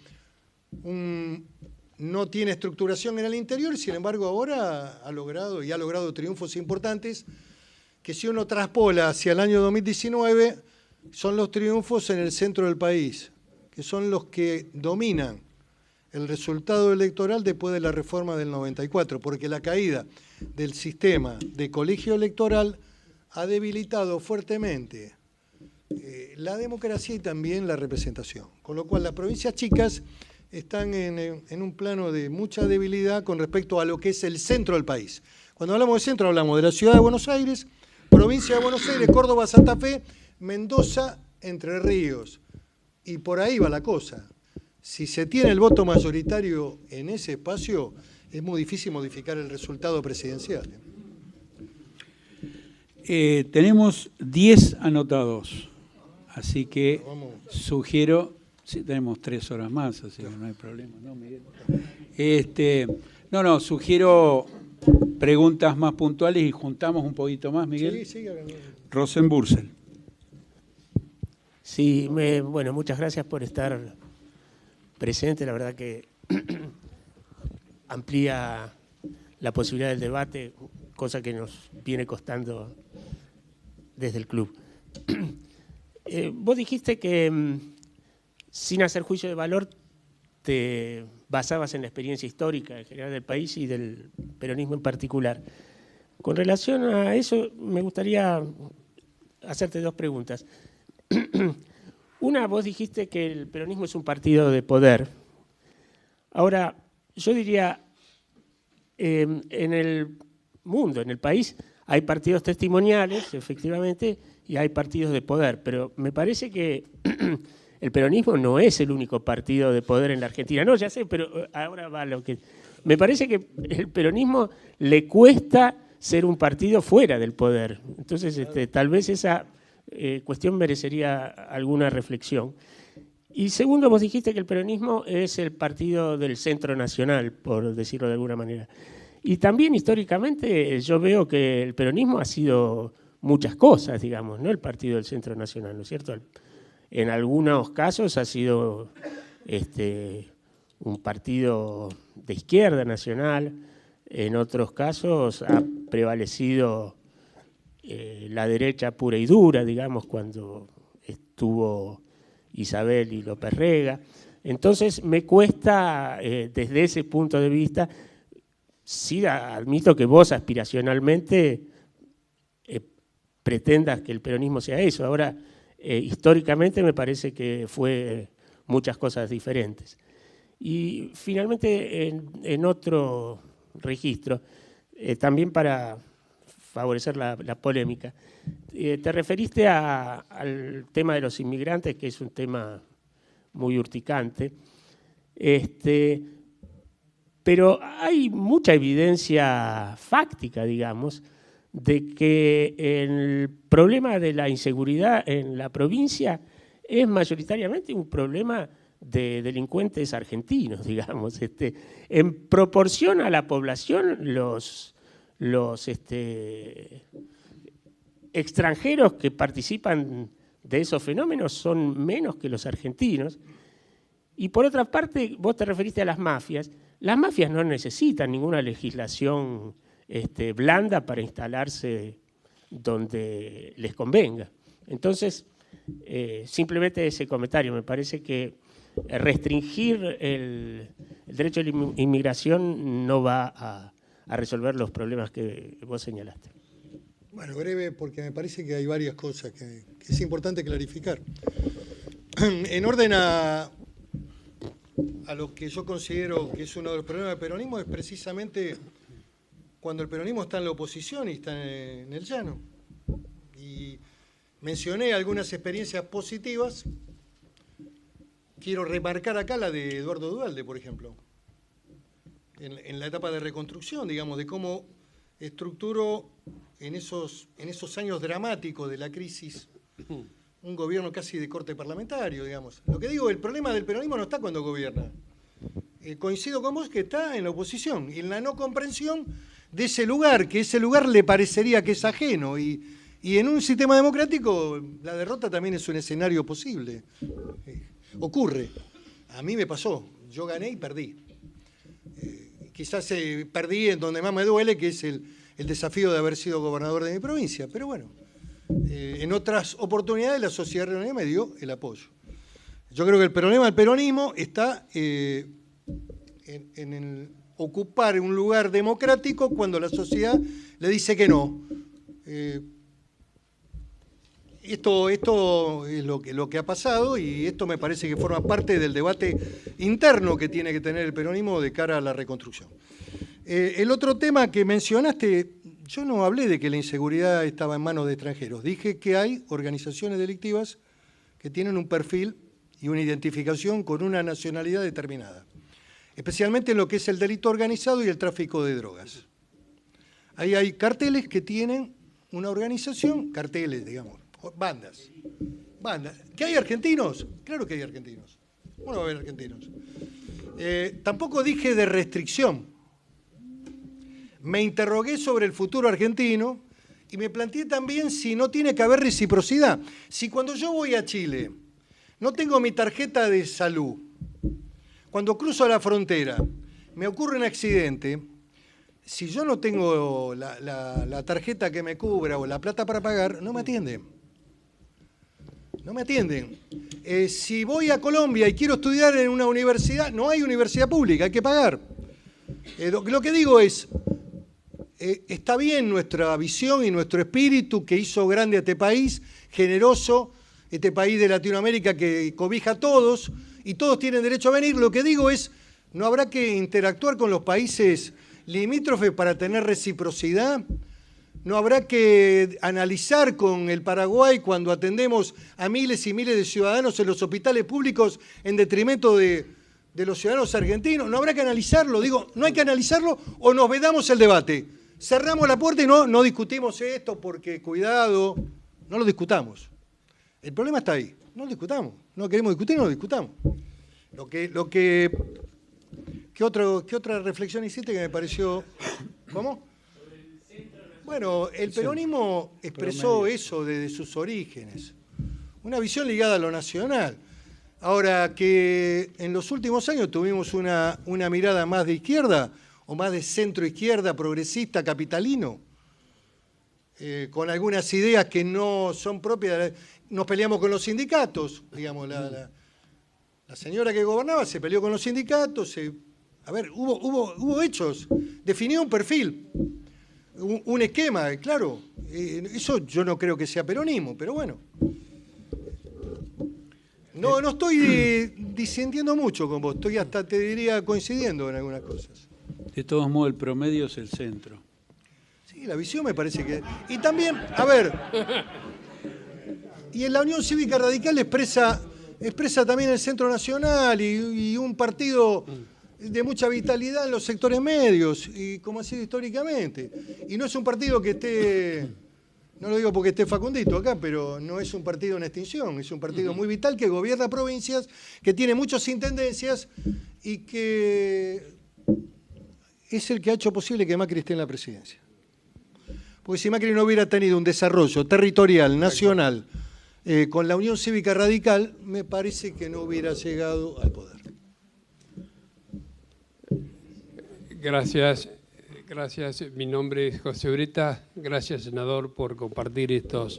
no tiene estructuración en el interior, sin embargo ahora ha logrado triunfos importantes que si uno traspola hacia el año 2019 son los triunfos en el centro del país, que son los que dominan el resultado electoral después de la reforma del 94, porque la caída del sistema de colegio electoral ha debilitado fuertemente la democracia y también la representación. Con lo cual las provincias chicas están en un plano de mucha debilidad con respecto a lo que es el centro del país. Cuando hablamos de centro hablamos de la ciudad de Buenos Aires, provincia de Buenos Aires, Córdoba, Santa Fe, Mendoza, Entre Ríos. Y por ahí va la cosa. Si se tiene el voto mayoritario en ese espacio, es muy difícil modificar el resultado presidencial.
Tenemos 10 anotados, así que sugiero, sí, tenemos 3 horas más, así que no hay problema, ¿no, Miguel? Sugiero preguntas más puntuales y juntamos un poquito más, Miguel.
Sí,
Rosenbursel.
Sí, bueno, muchas gracias por estar presente. La verdad que amplía la posibilidad del debate, cosa que nos viene costando desde el club. Vos dijiste que, sin hacer juicio de valor, te basabas en la experiencia histórica en general del país y del peronismo en particular. Con relación a eso, me gustaría hacerte 2 preguntas. Una, vos dijiste que el peronismo es un partido de poder. Ahora, yo diría, en el mundo, en el país, hay partidos testimoniales, efectivamente, y hay partidos de poder, pero me parece que el peronismo no es el único partido de poder en la Argentina. No, ya sé, pero ahora va lo que... Me parece que el peronismo le cuesta ser un partido fuera del poder. Entonces, tal vez esa cuestión merecería alguna reflexión. Y segundo, vos dijiste que el peronismo es el partido del centro nacional, por decirlo de alguna manera. Y también históricamente yo veo que el peronismo ha sido muchas cosas, digamos, ¿no? El partido del centro nacional, ¿no es cierto? En algunos casos ha sido un partido de izquierda nacional, en otros casos ha prevalecido la derecha pura y dura, digamos, cuando estuvo Isabel y López Rega. Entonces me cuesta, desde ese punto de vista, sí admito que vos aspiracionalmente pretendas que el peronismo sea eso. Ahora, históricamente me parece que fue muchas cosas diferentes. Y finalmente, en otro registro, también para favorecer la polémica, te referiste al tema de los inmigrantes, que es un tema muy urticante, pero hay mucha evidencia fáctica, digamos, de que el problema de la inseguridad en la provincia es mayoritariamente un problema de delincuentes argentinos, digamos. En proporción a la población, los extranjeros que participan de esos fenómenos son menos que los argentinos. Y por otra parte, vos te referiste a las mafias. Las mafias no necesitan ninguna legislación blanda para instalarse donde les convenga. Entonces, simplemente ese comentario. Me parece que restringir el derecho a la inmigración no va a resolver los problemas que vos señalaste.
Bueno, breve, porque me parece que hay varias cosas que es importante clarificar. En orden a lo que yo considero que es uno de los problemas del peronismo, es precisamente cuando el peronismo está en la oposición y está en el llano. Y mencioné algunas experiencias positivas. Quiero remarcar acá la de Eduardo Duhalde, por ejemplo, en la etapa de reconstrucción, digamos, de cómo estructuró en esos años dramáticos de la crisis un gobierno casi de corte parlamentario, digamos. Lo que digo, el problema del peronismo no está cuando gobierna. Coincido con vos que está en la oposición y en la no comprensión de ese lugar, que ese lugar le parecería que es ajeno. Y en un sistema democrático la derrota también es un escenario posible. Ocurre. A mí me pasó. Yo gané y perdí. Quizás perdí en donde más me duele, que es el desafío de haber sido gobernador de mi provincia. Pero bueno, en otras oportunidades la sociedad peronista me dio el apoyo. Yo creo que el problema del peronismo está en el ocupar un lugar democrático cuando la sociedad le dice que no. Esto es lo que ha pasado y esto me parece que forma parte del debate interno que tiene que tener el peronismo de cara a la reconstrucción. El otro tema que mencionaste, yo no hablé de que la inseguridad estaba en manos de extranjeros. Dije que hay organizaciones delictivas que tienen un perfil y una identificación con una nacionalidad determinada. especialmente en lo que es el delito organizado y el tráfico de drogas. Ahí hay carteles que tienen una organización, carteles, digamos, bandas. ¿Que hay argentinos? Claro que hay argentinos. ¿Cómo no va a haber argentinos? Tampoco dije de restricción. Me interrogué sobre el futuro argentino y me planteé también si no tiene que haber reciprocidad. Si cuando yo voy a Chile no tengo mi tarjeta de salud, cuando cruzo la frontera me ocurre un accidente, si yo no tengo la tarjeta que me cubra o la plata para pagar, no me atienden. No me atienden. Si voy a Colombia y quiero estudiar en una universidad, no hay universidad pública, hay que pagar. Lo que digo es, está bien nuestra visión y nuestro espíritu que hizo grande a este país, generoso, este país de Latinoamérica que cobija a todos y todos tienen derecho a venir. Lo que digo es, no habrá que interactuar con los países limítrofes para tener reciprocidad. No habrá que analizar con el Paraguay cuando atendemos a miles y miles de ciudadanos en los hospitales públicos en detrimento de los ciudadanos argentinos. No habrá que analizarlo, digo, no hay que analizarlo o nos vedamos el debate. Cerramos la puerta y no discutimos esto porque, cuidado, no lo discutamos. El problema está ahí, no lo discutamos. No queremos discutir, no lo discutamos. ¿Qué otra reflexión hiciste que me pareció? ¿Cómo? Bueno, el peronismo expresó eso desde sus orígenes, una visión ligada a lo nacional. Ahora, que en los últimos años tuvimos una mirada más de izquierda o más de centro-izquierda, progresista, capitalino, con algunas ideas que no son propias. Nos peleamos con los sindicatos, digamos, la señora que gobernaba se peleó con los sindicatos, hubo hechos, definió un perfil. Un esquema, claro, eso yo no creo que sea peronismo, pero bueno. No estoy disintiendo mucho con vos, estoy hasta, te diría, coincidiendo en algunas cosas.
De todos modos, el promedio es el centro.
Sí, la visión me parece que... Y también, y en la Unión Cívica Radical expresa también el Centro Nacional y un partido de mucha vitalidad en los sectores medios, y como ha sido históricamente. Y no es un partido que esté, no lo digo porque esté Facundito acá, pero no es un partido en extinción, es un partido muy vital que gobierna provincias, que tiene muchas intendencias y que es el que ha hecho posible que Macri esté en la presidencia. Porque si Macri no hubiera tenido un desarrollo territorial, nacional, con la Unión Cívica Radical, me parece que no hubiera llegado al poder.
Gracias. Mi nombre es José Ureta. Gracias, senador, por compartir estas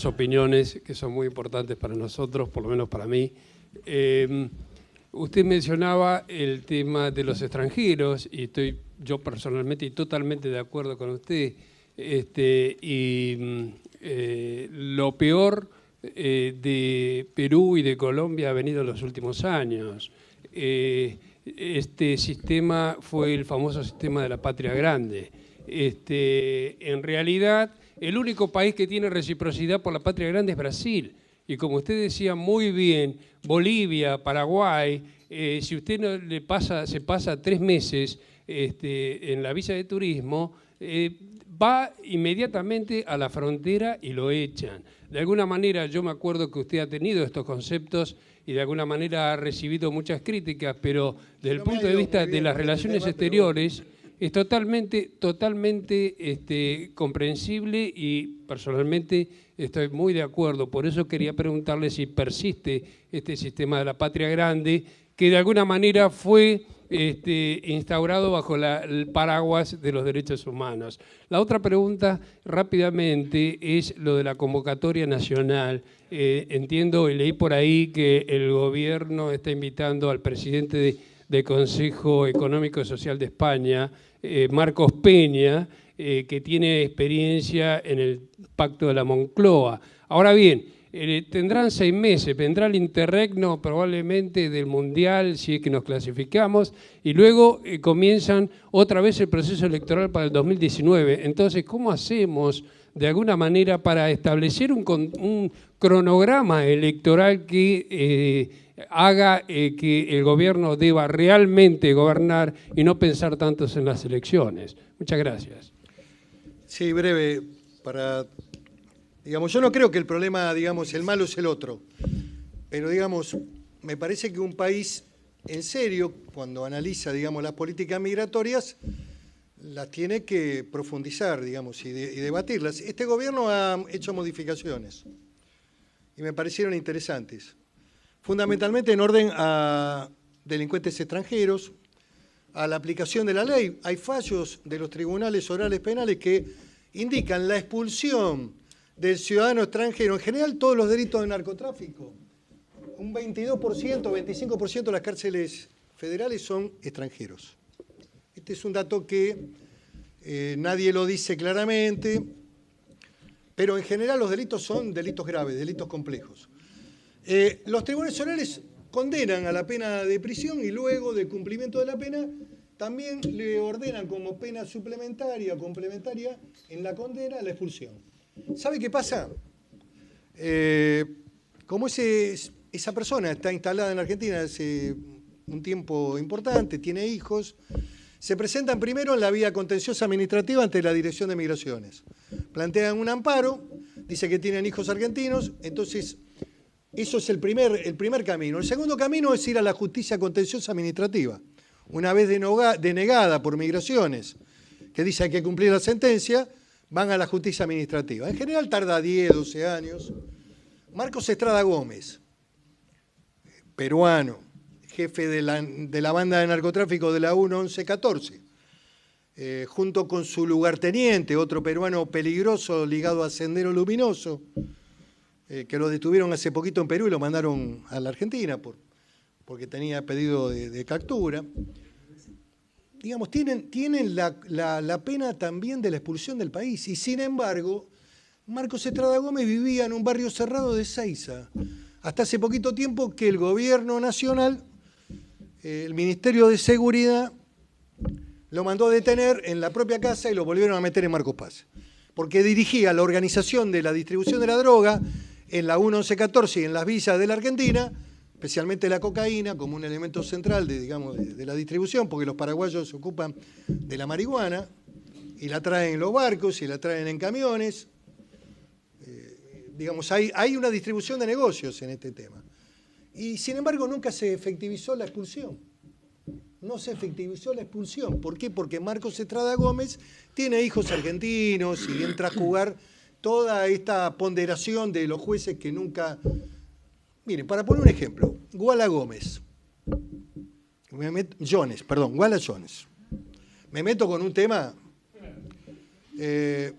opiniones que son muy importantes para nosotros, por lo menos para mí. Usted mencionaba el tema de los extranjeros y estoy yo personalmente y totalmente de acuerdo con usted. Lo peor de Perú y de Colombia ha venido en los últimos años. Este sistema fue el famoso sistema de la patria grande. En realidad, el único país que tiene reciprocidad por la patria grande es Brasil. Y como usted decía muy bien, Bolivia, Paraguay, si usted no se pasa 3 meses en la visa de turismo, va inmediatamente a la frontera y lo echan. De alguna manera, yo me acuerdo que usted ha tenido estos conceptos y de alguna manera ha recibido muchas críticas, pero desde el punto de vista de las relaciones exteriores es totalmente comprensible y personalmente estoy muy de acuerdo. Por eso quería preguntarle si persiste este sistema de la patria grande, que de alguna manera fue instaurado bajo el paraguas de los derechos humanos. La otra pregunta, rápidamente, es lo de la convocatoria nacional. Entiendo y leí por ahí que el gobierno está invitando al presidente del Consejo Económico y Social de España, Marcos Peña, que tiene experiencia en el Pacto de la Moncloa. Ahora bien, tendrán 6 meses, vendrá el interregno probablemente del Mundial, si es que nos clasificamos, y luego comienzan otra vez el proceso electoral para el 2019. Entonces, ¿cómo hacemos de alguna manera para establecer un cronograma electoral que haga que el gobierno deba realmente gobernar y no pensar tanto en las elecciones. Muchas gracias.
Sí, breve, digamos, yo no creo que el problema, digamos, el malo es el otro, pero, digamos, me parece que un país en serio, cuando analiza, digamos, las políticas migratorias, las tiene que profundizar, digamos, y debatirlas. Este gobierno ha hecho modificaciones y me parecieron interesantes, fundamentalmente en orden a delincuentes extranjeros, a la aplicación de la ley. Hay fallos de los tribunales orales penales que indican la expulsión del ciudadano extranjero, en general todos los delitos de narcotráfico. Un 22%, 25% de las cárceles federales son extranjeros. Este es un dato que nadie lo dice claramente, pero en general los delitos son delitos graves, delitos complejos. Los tribunales orales condenan a la pena de prisión y luego del cumplimiento de la pena también le ordenan como pena suplementaria o complementaria en la condena la expulsión. ¿Sabe qué pasa? Como esa persona está instalada en Argentina hace un tiempo importante, tiene hijos, se presentan primero en la vía contenciosa administrativa ante la Dirección de Migraciones. Plantean un amparo, dice que tienen hijos argentinos, entonces eso es el primer camino. El segundo camino es ir a la justicia contenciosa administrativa. Una vez denegada por Migraciones, que dice hay que cumplir la sentencia, van a la justicia administrativa. En general tarda 10, 12 años. Marcos Estrada Gómez, peruano, jefe de la banda de narcotráfico de la 1114, junto con su lugarteniente, otro peruano peligroso ligado a Sendero Luminoso, que lo detuvieron hace poquito en Perú y lo mandaron a la Argentina porque tenía pedido de captura. Digamos, tienen la pena también de la expulsión del país. Y sin embargo, Marcos Estrada Gómez vivía en un barrio cerrado de Ezeiza. Hasta hace poquito tiempo que el gobierno nacional, el Ministerio de Seguridad, lo mandó a detener en la propia casa y lo volvieron a meter en Marcos Paz. Porque dirigía la organización de la distribución de la droga en la 1114 y en las villas de la Argentina, especialmente la cocaína como un elemento central de la distribución, porque los paraguayos se ocupan de la marihuana y la traen en los barcos y la traen en camiones. Digamos, hay una distribución de negocios en este tema. Y sin embargo nunca se efectivizó la expulsión. No se efectivizó la expulsión. ¿Por qué? Porque Marcos Estrada Gómez tiene hijos argentinos y entra a jugar toda esta ponderación de los jueces que nunca... Miren, para poner un ejemplo, Guala Jones. Me meto con un tema de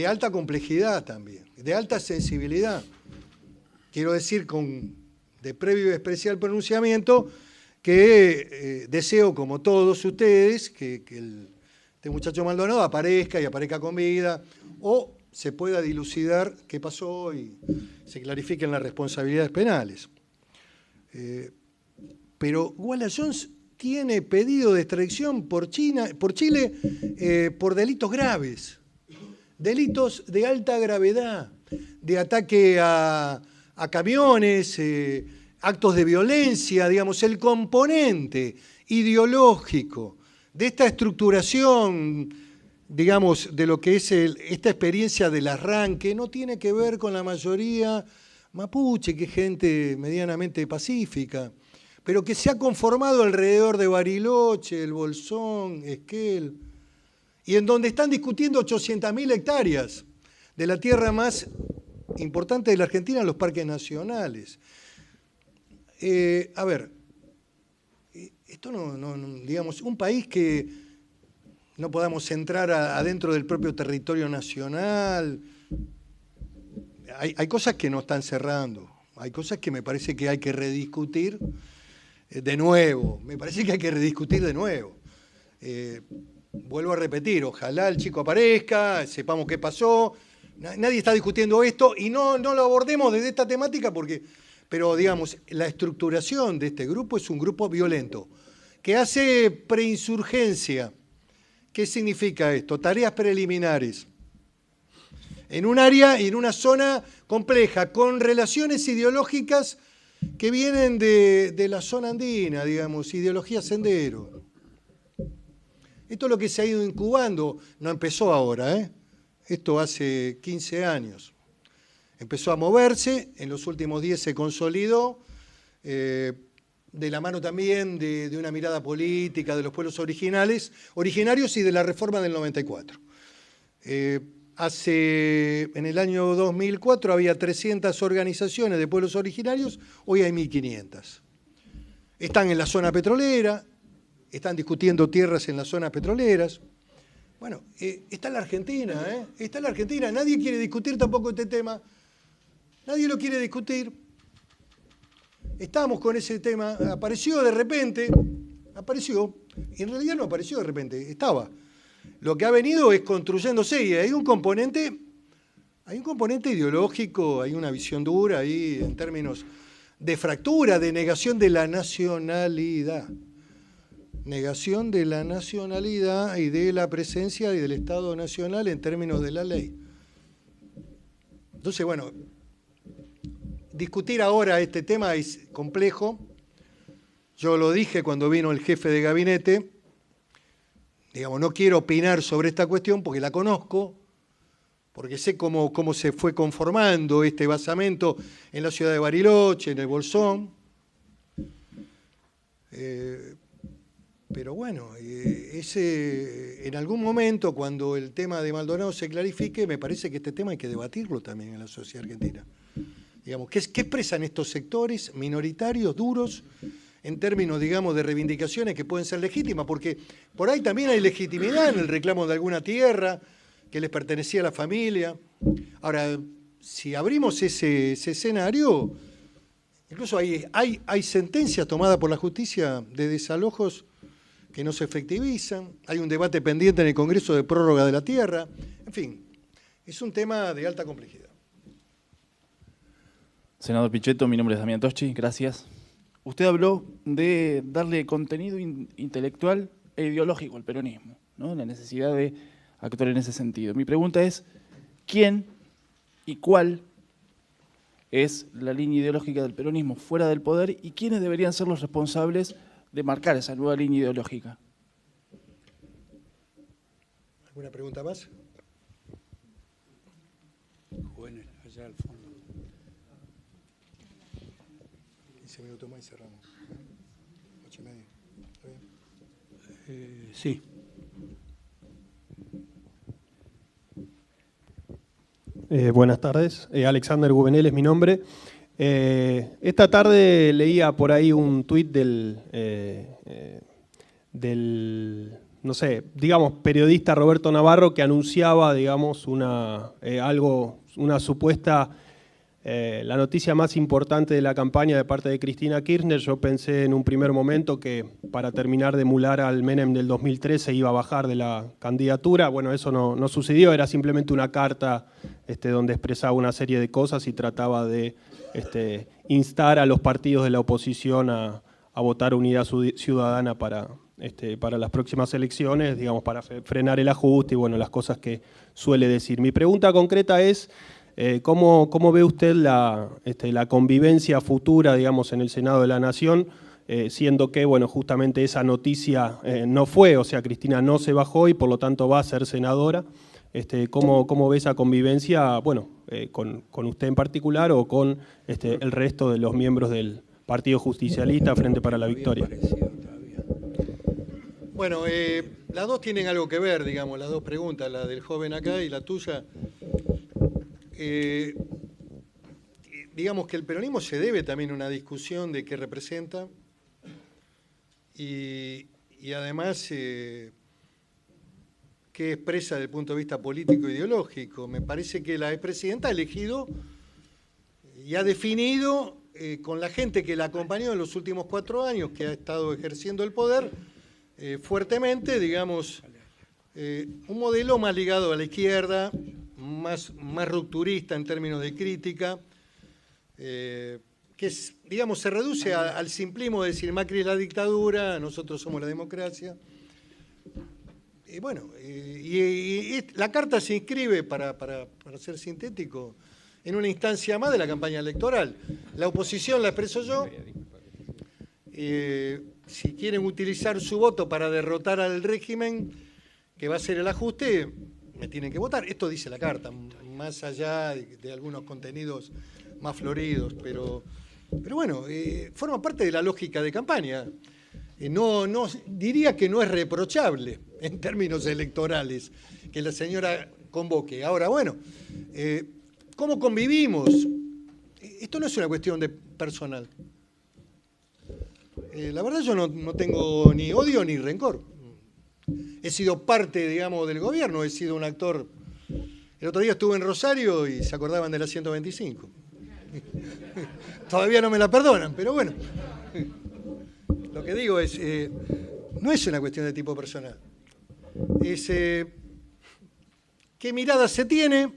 alta complejidad también, de alta sensibilidad. Quiero decir, de previo y especial pronunciamiento, que deseo, como todos ustedes, que este muchacho Maldonado aparezca y aparezca con vida, o se pueda dilucidar qué pasó y se clarifiquen las responsabilidades penales. Pero Guala Jones tiene pedido de extradición por Chile por delitos graves, delitos de alta gravedad, de ataque a camiones, actos de violencia, digamos, el componente ideológico de esta estructuración, digamos, de lo que es esta experiencia del arranque, no tiene que ver con la mayoría mapuche, que es gente medianamente pacífica, pero que se ha conformado alrededor de Bariloche, el Bolsón, Esquel, y en donde están discutiendo 800.000 hectáreas de la tierra más importante de la Argentina, los parques nacionales. A ver, esto digamos, un país que no podamos entrar adentro del propio territorio nacional. Hay cosas que no están cerrando, hay cosas que me parece que hay que rediscutir de nuevo, Vuelvo a repetir, ojalá el chico aparezca, sepamos qué pasó. Nadie está discutiendo esto y no lo abordemos desde esta temática pero digamos, la estructuración de este grupo es un grupo violento, que hace preinsurgencia. ¿Qué significa esto? Tareas preliminares. en un área y en una zona compleja, con relaciones ideológicas que vienen de la zona andina, digamos, ideología sendero. Esto es lo que se ha ido incubando, no empezó ahora, esto hace 15 años. Empezó a moverse, en los últimos 10 se consolidó, de la mano también de una mirada política de los pueblos originarios y de la reforma del 94. En el año 2004 había 300 organizaciones de pueblos originarios, hoy hay 1.500. Están en la zona petrolera, están discutiendo tierras en las zonas petroleras. Bueno, está la Argentina, está la Argentina. Nadie quiere discutir tampoco este tema. Nadie lo quiere discutir. Estamos con ese tema. Apareció de repente. Apareció. En realidad no apareció de repente. Estaba. Lo que ha venido es construyéndose y hay un componente ideológico, hay una visión dura ahí en términos de fractura, de negación de la nacionalidad. Negación de la nacionalidad y de la presencia y del Estado nacional en términos de la ley. Entonces, bueno, discutir ahora este tema es complejo. Yo lo dije cuando vino el jefe de gabinete. Digamos, no quiero opinar sobre esta cuestión porque la conozco, porque sé cómo se fue conformando este basamento en la ciudad de Bariloche, en el Bolsón. Pero bueno, en algún momento, cuando el tema de Maldonado se clarifique, me parece que este tema hay que debatirlo también en la sociedad argentina. Digamos, ¿qué expresan estos sectores minoritarios, duros, en términos, digamos, de reivindicaciones que pueden ser legítimas? Porque por ahí también hay legitimidad en el reclamo de alguna tierra que les pertenecía a la familia. Ahora, si abrimos ese escenario, incluso hay sentencias tomadas por la justicia de desalojos que no se efectivizan, hay un debate pendiente en el Congreso de prórroga de la tierra, en fin, es un tema de alta complejidad.
Senador Pichetto, mi nombre es Damián Toschi, gracias. Usted habló de darle contenido intelectual e ideológico al peronismo, ¿no? La necesidad de actuar en ese sentido. Mi pregunta es, ¿quién y cuál es la línea ideológica del peronismo fuera del poder y quiénes deberían ser los responsables de marcar esa nueva línea ideológica?
¿Alguna pregunta más?
Jóvenes, allá al fondo.
15 minutos más y cerramos. 8:30. ¿Está bien?
Sí.
Buenas tardes. Alexander Gubenel es mi nombre. Esta tarde leía por ahí un tuit del no sé, digamos, periodista Roberto Navarro que anunciaba, digamos, una supuesta, la noticia más importante de la campaña de parte de Cristina Kirchner. Yo pensé en un primer momento que para terminar de emular al Menem del 2013 iba a bajar de la candidatura. Bueno, eso no sucedió, era simplemente una carta donde expresaba una serie de cosas y trataba de instar a los partidos de la oposición a votar Unidad Ciudadana para las próximas elecciones, digamos, para frenar el ajuste y bueno, las cosas que suele decir. Mi pregunta concreta es, ¿cómo ve usted la convivencia futura, digamos, en el Senado de la Nación, siendo que, bueno, justamente esa noticia no fue, o sea, Cristina no se bajó y por lo tanto va a ser senadora? ¿Cómo ve esa convivencia, bueno, con usted en particular o con el resto de los miembros del Partido Justicialista Frente para la Victoria?
Bueno, las dos tienen algo que ver, digamos, las dos preguntas, la del joven acá y la tuya. Digamos que el peronismo se debe también a una discusión de qué representa y además qué expresa desde el punto de vista político e ideológico. Me parece que la expresidenta ha elegido y ha definido con la gente que la acompañó en los últimos 4 años, que ha estado ejerciendo el poder fuertemente, digamos, un modelo más ligado a la izquierda, más rupturista en términos de crítica, que digamos, se reduce al simplismo de decir Macri es la dictadura, nosotros somos la democracia. bueno, la carta se inscribe, para ser sintético, en una instancia más de la campaña electoral. La oposición la expreso yo. Si quieren utilizar su voto para derrotar al régimen, que va a ser el ajuste, me tienen que votar. Esto dice la carta, más allá de algunos contenidos más floridos, pero bueno, forma parte de la lógica de campaña. No diría que no es reprochable en términos electorales que la señora convoque. Ahora, bueno, ¿cómo convivimos? Esto no es una cuestión de personal. La verdad yo no tengo ni odio ni rencor. He sido parte, digamos, del gobierno, he sido un actor. El otro día estuve en Rosario y se acordaban de la 125. Todavía no me la perdonan, pero bueno. Lo que digo es, no es una cuestión de tipo personal. Es qué mirada se tiene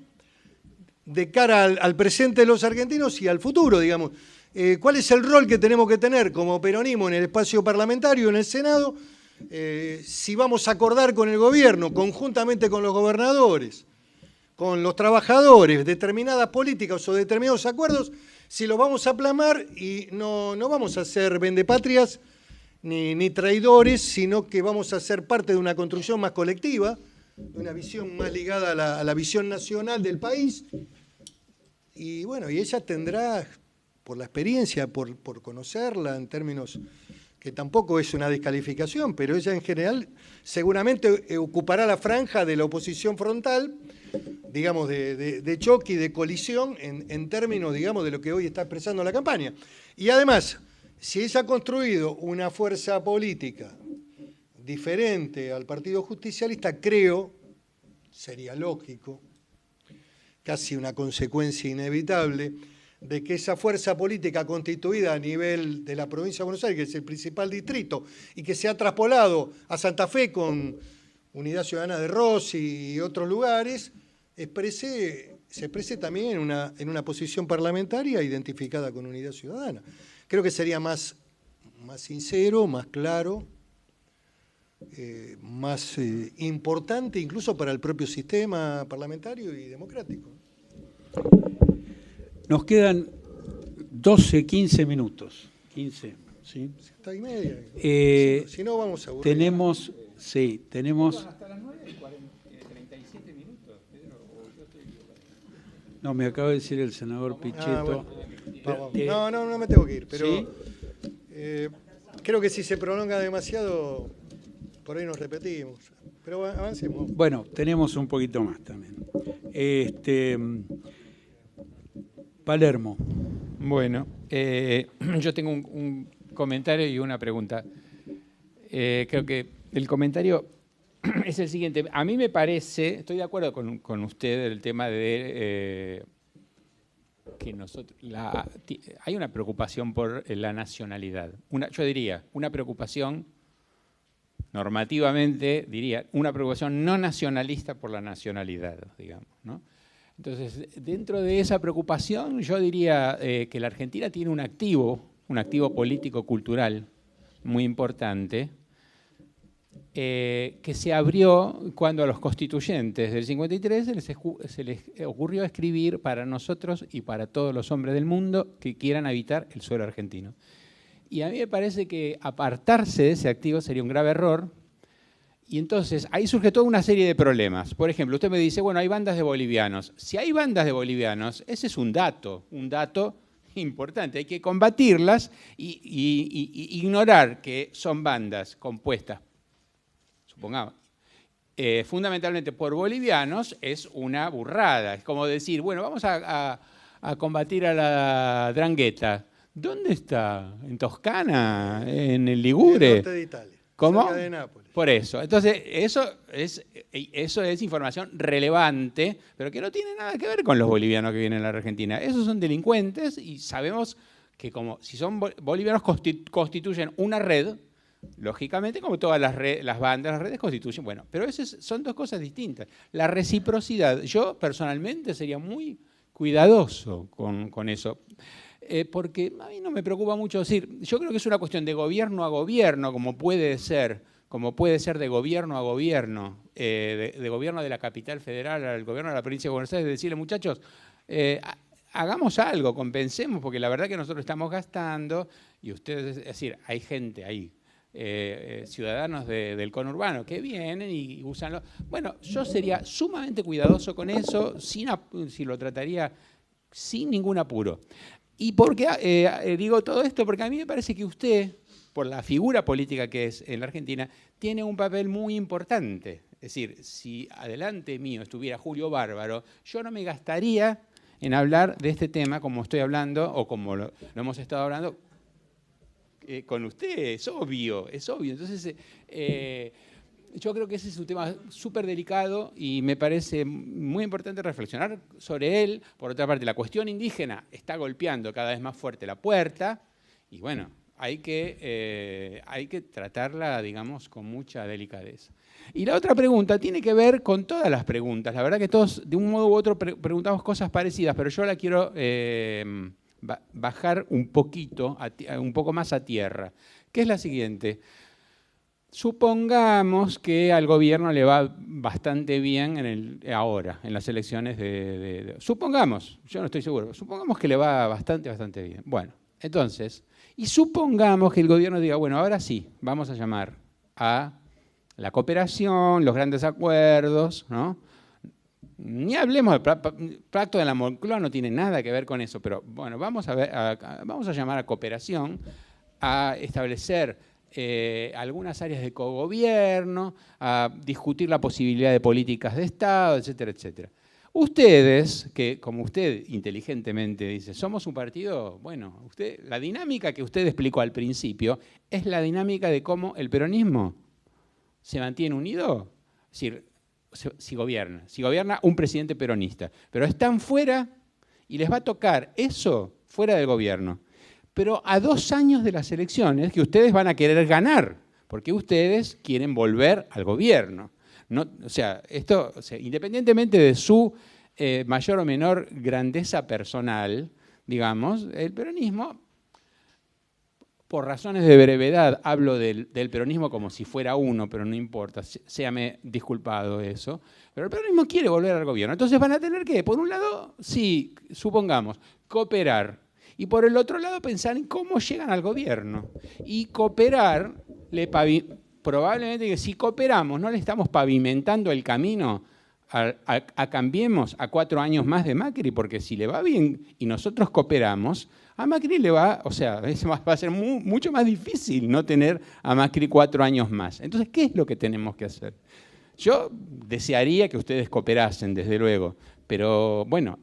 de cara al presente de los argentinos y al futuro, digamos. ¿Cuál es el rol que tenemos que tener como peronismo en el espacio parlamentario, en el Senado? Si vamos a acordar con el gobierno, conjuntamente con los gobernadores, con los trabajadores, determinadas políticas o determinados acuerdos, si los vamos a plasmar y no vamos a ser vendepatrias ni traidores, sino que vamos a ser parte de una construcción más colectiva, de una visión más ligada a la visión nacional del país. Y bueno, y ella tendrá, por la experiencia, por conocerla en términos que tampoco es una descalificación, pero ella en general seguramente ocupará la franja de la oposición frontal, digamos, de choque y de colisión en términos, digamos, de lo que hoy está expresando la campaña. Y además, si ella ha construido una fuerza política diferente al Partido Justicialista, creo, sería lógico, casi una consecuencia inevitable, de que esa fuerza política constituida a nivel de la provincia de Buenos Aires, que es el principal distrito, y que se ha traspolado a Santa Fe con Unidad Ciudadana de Rossi y otros lugares, se exprese también en una posición parlamentaria identificada con Unidad Ciudadana. Creo que sería más sincero, más claro, más importante incluso para el propio sistema parlamentario y democrático.
Nos quedan 12, 15 minutos. 15, ¿sí?
Está y media. Si no, vamos a aburrir.
Tenemos.
Hasta las 9:37 minutos.
No, me acaba de decir el senador Pichetto.
Bueno. No me tengo que ir, pero
¿sí?
Creo que si se prolonga demasiado, por ahí nos repetimos. Pero avancemos.
Bueno, tenemos un poquito más también. Palermo.
Bueno, yo tengo un comentario y una pregunta. Creo que el comentario es el siguiente. A mí me parece, estoy de acuerdo con usted el tema de que hay una preocupación por la nacionalidad. Yo diría, una preocupación, normativamente, una preocupación no nacionalista por la nacionalidad, digamos, ¿no? Entonces, dentro de esa preocupación, yo diría que la Argentina tiene un activo político-cultural muy importante, que se abrió cuando a los constituyentes del 53 se les ocurrió escribir para nosotros y para todos los hombres del mundo que quieran habitar el suelo argentino. Y a mí me parece que apartarse de ese activo sería un grave error. Y entonces ahí surge toda una serie de problemas. Por ejemplo, usted me dice, bueno, hay bandas de bolivianos. Si hay bandas de bolivianos, ese es un dato importante. Hay que combatirlas y ignorar que son bandas compuestas, supongamos, fundamentalmente por bolivianos, es una burrada. Es como decir, bueno, vamos a combatir a la Drangheta. ¿Dónde está? ¿En Toscana? ¿En el Ligure?
En el norte de Italia.
¿Cómo?
Cerca de Nápoles.
Por eso. Entonces, eso es información relevante, pero que no tiene nada que ver con los bolivianos que vienen a la Argentina. Esos son delincuentes y sabemos que como si son bolivianos constituyen una red, lógicamente, como todas las bandas, las redes constituyen. Bueno, pero esas son dos cosas distintas. La reciprocidad, yo personalmente sería muy cuidadoso con eso. Porque a mí no me preocupa mucho decir, yo creo que es una cuestión de gobierno a gobierno, como puede ser como puede ser de gobierno a gobierno, de gobierno de la capital federal al gobierno de la provincia de Buenos Aires, decirle, muchachos, hagamos algo, compensemos, porque la verdad que nosotros estamos gastando, y ustedes, es decir, hay gente ahí, ciudadanos del conurbano que vienen y usan. Bueno, yo sería sumamente cuidadoso con eso, si lo trataría sin ningún apuro. ¿Y por qué digo todo esto? Porque a mí me parece que usted, por la figura política que es en la Argentina, tiene un papel muy importante. Es decir, si adelante mío estuviera Julio Bárbaro, yo no me gastaría en hablar de este tema como estoy hablando o como lo hemos estado hablando con usted, es obvio, es obvio. Entonces, yo creo que ese es un tema súper delicado y me parece muy importante reflexionar sobre él. Por otra parte, la cuestión indígena está golpeando cada vez más fuerte la puerta y bueno, hay que tratarla, digamos, con mucha delicadeza. Y la otra pregunta tiene que ver con todas las preguntas. La verdad que todos, de un modo u otro, preguntamos cosas parecidas, pero yo la quiero bajar un poquito, un poco más a tierra, que es la siguiente. Supongamos que al gobierno le va bastante bien ahora, en las elecciones supongamos, yo no estoy seguro, supongamos que le va bastante bien. Bueno, entonces, y supongamos que el gobierno diga, bueno, ahora sí, vamos a llamar a la cooperación, los grandes acuerdos, ¿no? Ni hablemos del pacto de la Moncloa, no tiene nada que ver con eso, pero bueno, vamos a llamar a cooperación, a establecer algunas áreas de cogobierno, a discutir la posibilidad de políticas de Estado, etcétera, etcétera. Ustedes, que como usted inteligentemente dice, somos un partido, bueno, la dinámica que usted explicó al principio es la dinámica de cómo el peronismo se mantiene unido, es decir, si gobierna un presidente peronista, pero están fuera y les va a tocar eso fuera del gobierno. Pero a 2 años de las elecciones que ustedes van a querer ganar, porque ustedes quieren volver al gobierno. No, independientemente de su mayor o menor grandeza personal, digamos, el peronismo, por razones de brevedad, hablo del peronismo como si fuera uno, pero no importa, séame disculpado eso, pero el peronismo quiere volver al gobierno. Entonces van a tener que, por un lado, sí, supongamos, cooperar, y por el otro lado pensar en cómo llegan al gobierno. Y cooperar, probablemente que si cooperamos, no le estamos pavimentando el camino a Cambiemos a 4 años más de Macri, porque si le va bien y nosotros cooperamos, a Macri le va, va a ser mucho más difícil no tener a Macri 4 años más. Entonces, ¿qué es lo que tenemos que hacer? Yo desearía que ustedes cooperasen, desde luego, pero bueno,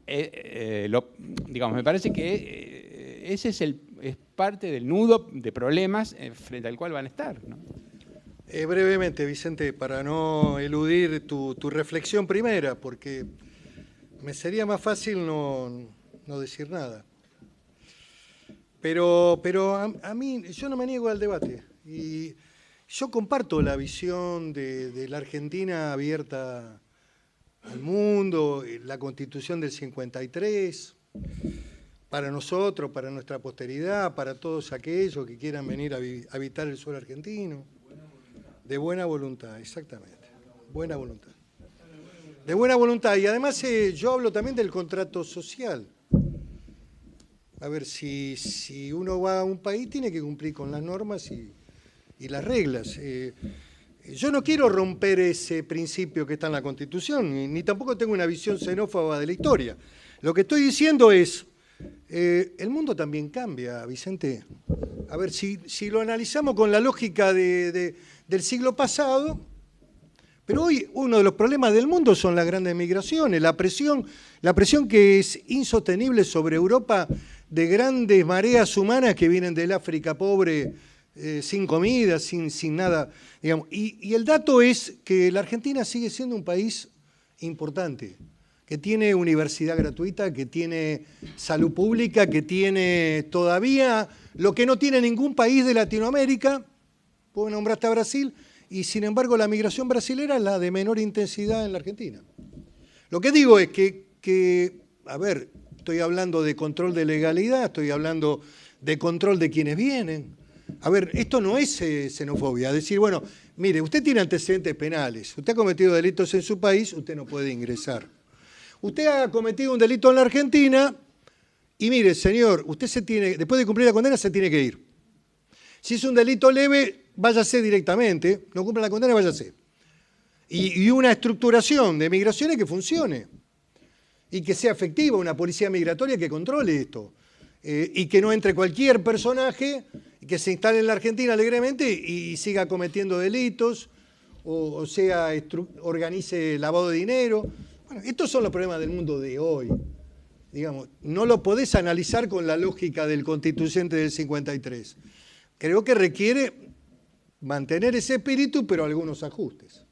digamos, me parece que ese es parte del nudo de problemas frente al cual van a estar, ¿no?
Brevemente, Vicente, para no eludir tu reflexión primera, porque me sería más fácil no decir nada. Pero a mí, yo no me niego al debate. Y yo comparto la visión de la Argentina abierta al mundo, la Constitución del 53, para nosotros, para nuestra posteridad, para todos aquellos que quieran venir a habitar el suelo argentino. De buena voluntad, exactamente. Buena voluntad. De buena voluntad. Y además yo hablo también del contrato social. A ver, si uno va a un país tiene que cumplir con las normas y las reglas. Yo no quiero romper ese principio que está en la Constitución, ni tampoco tengo una visión xenófoba de la historia. Lo que estoy diciendo es, el mundo también cambia, Vicente. A ver, si lo analizamos con la lógica del siglo pasado, pero hoy uno de los problemas del mundo son las grandes migraciones, la presión que es insostenible sobre Europa de grandes mareas humanas que vienen del África pobre, sin comida, sin nada, digamos. Y el dato es que la Argentina sigue siendo un país importante, que tiene universidad gratuita, que tiene salud pública, que tiene todavía lo que no tiene ningún país de Latinoamérica. Puedo nombrarte a Brasil, y sin embargo la migración brasilera es la de menor intensidad en la Argentina. Lo que digo es que a ver, estoy hablando de control de legalidad, estoy hablando de control de quienes vienen, A ver, esto no es xenofobia. Decir, bueno, mire, usted tiene antecedentes penales, usted ha cometido delitos en su país, usted no puede ingresar. Usted ha cometido un delito en la Argentina y mire, señor, usted después de cumplir la condena se tiene que ir. Si es un delito leve, váyase directamente, no cumpla la condena, váyase. Y una estructuración de migraciones que funcione y que sea efectiva, una policía migratoria que controle esto. Y que no entre cualquier personaje que se instale en la Argentina alegremente y siga cometiendo delitos, o sea, organice lavado de dinero. Bueno, estos son los problemas del mundo de hoy. Digamos, no lo podés analizar con la lógica del constituyente del 53. Creo que requiere mantener ese espíritu, pero algunos ajustes.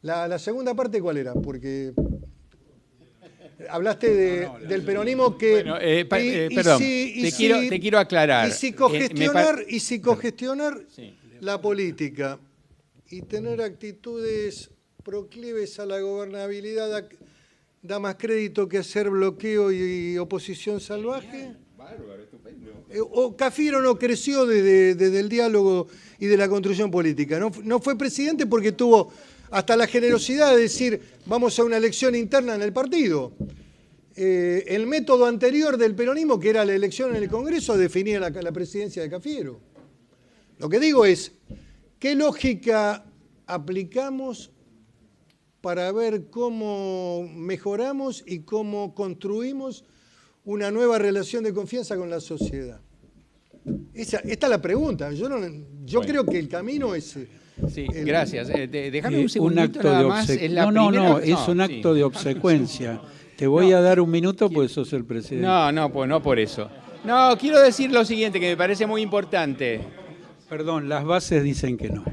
La segunda parte, ¿cuál era? Porque hablaste del peronismo que...
Bueno, perdón, te quiero aclarar.
Y si congestionar la política y tener actitudes proclives a la gobernabilidad da más crédito que hacer bloqueo y oposición salvaje.
Bárbaro, estupendo.
O Cafiero no creció desde el diálogo y de la construcción política. No fue presidente porque tuvo hasta la generosidad de decir vamos a una elección interna en el partido. El método anterior del peronismo, que era la elección en el Congreso, definía la presidencia de Cafiero. Lo que digo es, ¿qué lógica aplicamos para ver cómo mejoramos y cómo construimos una nueva relación de confianza con la sociedad? Esta es la pregunta. Yo creo que el camino es...
Sí, gracias. Déjame un segundito
acto
nada
de
más. Es
es un acto de obsecuencia. Te voy a dar un minuto porque sos el presidente.
No, pues no por eso. No, quiero decir lo siguiente que me parece muy importante.
Perdón, las bases dicen que no.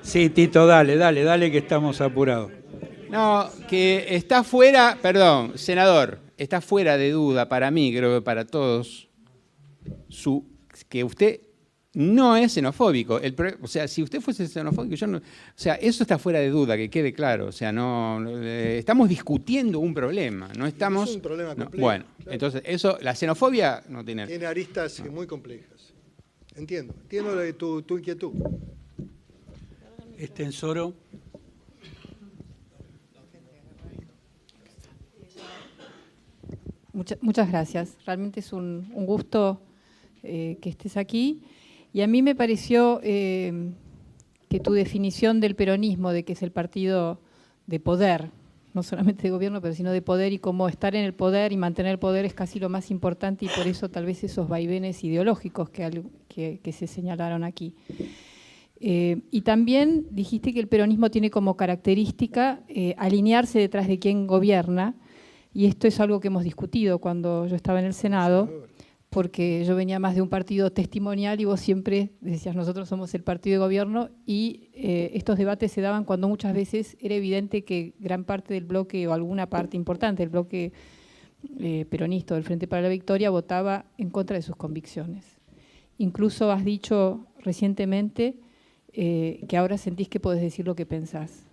Sí, Tito, dale, que estamos apurados.
No, que está fuera, perdón, senador, está fuera de duda para mí, creo que para todos, que usted no es xenofóbico. O sea, si usted fuese xenofóbico, yo no... O sea, eso está fuera de duda, que quede claro. O sea, no estamos discutiendo un problema, no estamos...
Es un problema complejo.
Bueno,
claro.
Entonces, la xenofobia no tiene...
Tiene aristas muy complejas. Entiendo tu inquietud.
Estensoro.
Muchas gracias. Realmente es un gusto que estés aquí. Y a mí me pareció que tu definición del peronismo, de que es el partido de poder, no solamente de gobierno, pero sino de poder, y cómo estar en el poder y mantener el poder es casi lo más importante, y por eso tal vez esos vaivenes ideológicos que se señalaron aquí. Y también dijiste que el peronismo tiene como característica alinearse detrás de quien gobierna, y esto es algo que hemos discutido cuando yo estaba en el Senado, porque yo venía más de un partido testimonial y vos siempre decías nosotros somos el partido de gobierno, y estos debates se daban cuando muchas veces era evidente que gran parte del bloque o alguna parte importante del bloque peronista del Frente para la Victoria votaba en contra de sus convicciones. Incluso has dicho recientemente que ahora sentís que podés decir lo que pensás.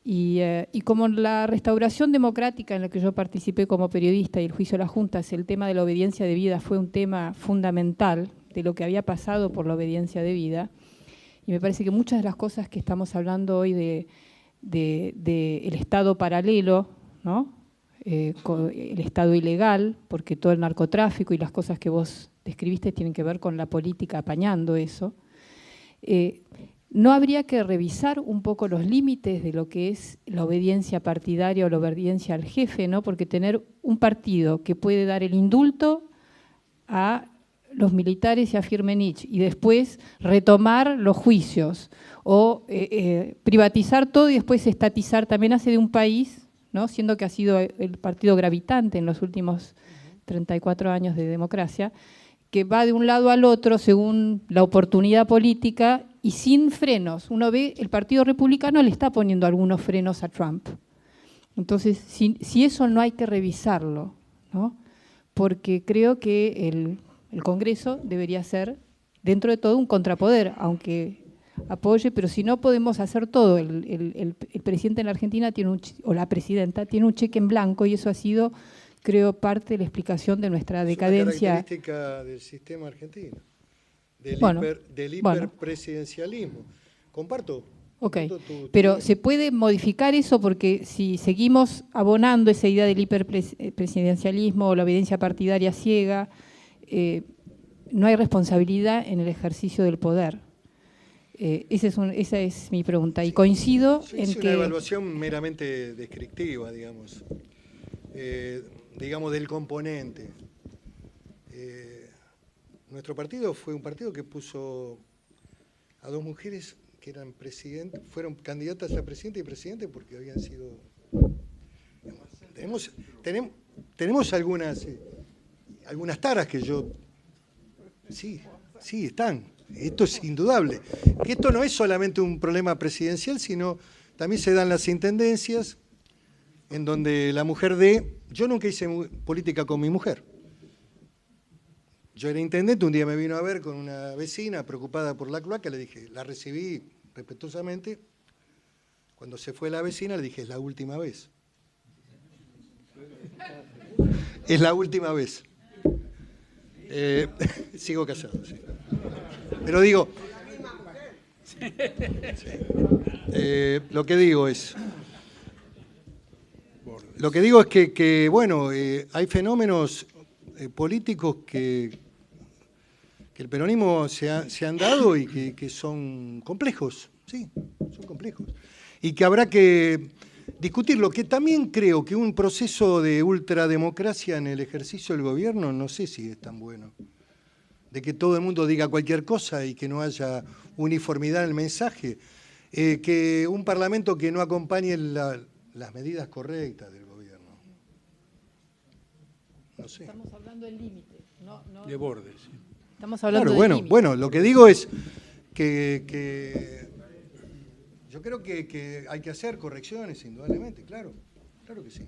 Y como la restauración democrática en la que yo participé como periodista y el juicio de las juntas, el tema de la obediencia debida fue un tema fundamental de lo que había pasado por la obediencia debida, y me parece que muchas de las cosas que estamos hablando hoy el Estado paralelo, ¿no? El Estado ilegal, porque todo el narcotráfico y las cosas que vos describiste tienen que ver con la política apañando eso, ¿no habría que revisar un poco los límites de lo que es la obediencia partidaria o la obediencia al jefe, ¿no? Porque tener un partido que puede dar el indulto a los militares y a Firmenich y después retomar los juicios o privatizar todo y después estatizar también hace de un país, ¿no? Siendo que ha sido el partido gravitante en los últimos 34 años de democracia, que va de un lado al otro según la oportunidad política y sin frenos. Uno ve, el Partido Republicano le está poniendo algunos frenos a Trump. Entonces, si eso no hay que revisarlo, ¿no? Porque creo que el Congreso debería ser, dentro de todo, un contrapoder, aunque apoye, pero si no podemos hacer todo. El presidente en la Argentina tiene o la presidenta tiene un cheque en blanco, y eso ha sido creo, parte de la explicación de nuestra decadencia.
Es una característica del sistema argentino, del hiperpresidencialismo. Comparto.
Ok, pero ¿se puede modificar eso? Porque si seguimos abonando esa idea del hiperpresidencialismo o la obediencia partidaria ciega, no hay responsabilidad en el ejercicio del poder. Esa es mi pregunta. Y coincido en
es
que...
Es una evaluación meramente descriptiva, digamos, del componente. Nuestro partido fue un partido que puso a dos mujeres que eran fueron candidatas a presidente y presidente porque habían sido... Tenemos algunas taras que yo... Sí, están. Esto es indudable. Que esto no es solamente un problema presidencial, sino también se dan las intendencias en donde la mujer Yo nunca hice política con mi mujer. Yo era intendente, un día me vino a ver con una vecina preocupada por la cloaca, le dije, la recibí respetuosamente. Cuando se fue la vecina le dije, es la última vez. Es la última vez. Sigo casado, sí. Pero digo, lo que digo es que bueno, hay fenómenos políticos que el peronismo se han dado y que son complejos, sí, son complejos. Y que habrá que discutirlo, que también creo que un proceso de ultrademocracia en el ejercicio del gobierno, no sé si es tan bueno. De que todo el mundo diga cualquier cosa y que no haya uniformidad en el mensaje. Que un parlamento que no acompañe las medidas correctas del gobierno. No sé.
Estamos hablando del límite.
De bordes. Sí.
Estamos hablando
del
límite.
Bueno, lo que digo es que yo creo que hay que hacer correcciones, indudablemente, claro que sí.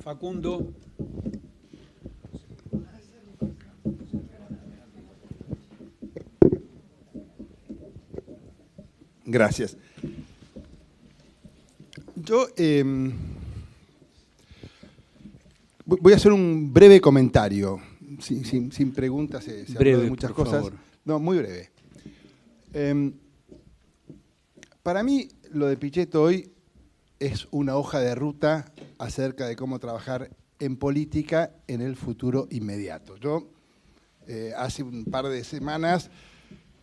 Facundo.
Gracias. Yo voy a hacer un breve comentario, sin preguntas, se habló de muchas cosas.
Favor.
No, muy breve. Para mí, lo de Pichetto hoy es una hoja de ruta acerca de cómo trabajar en política en el futuro inmediato. Yo, hace un par de semanas,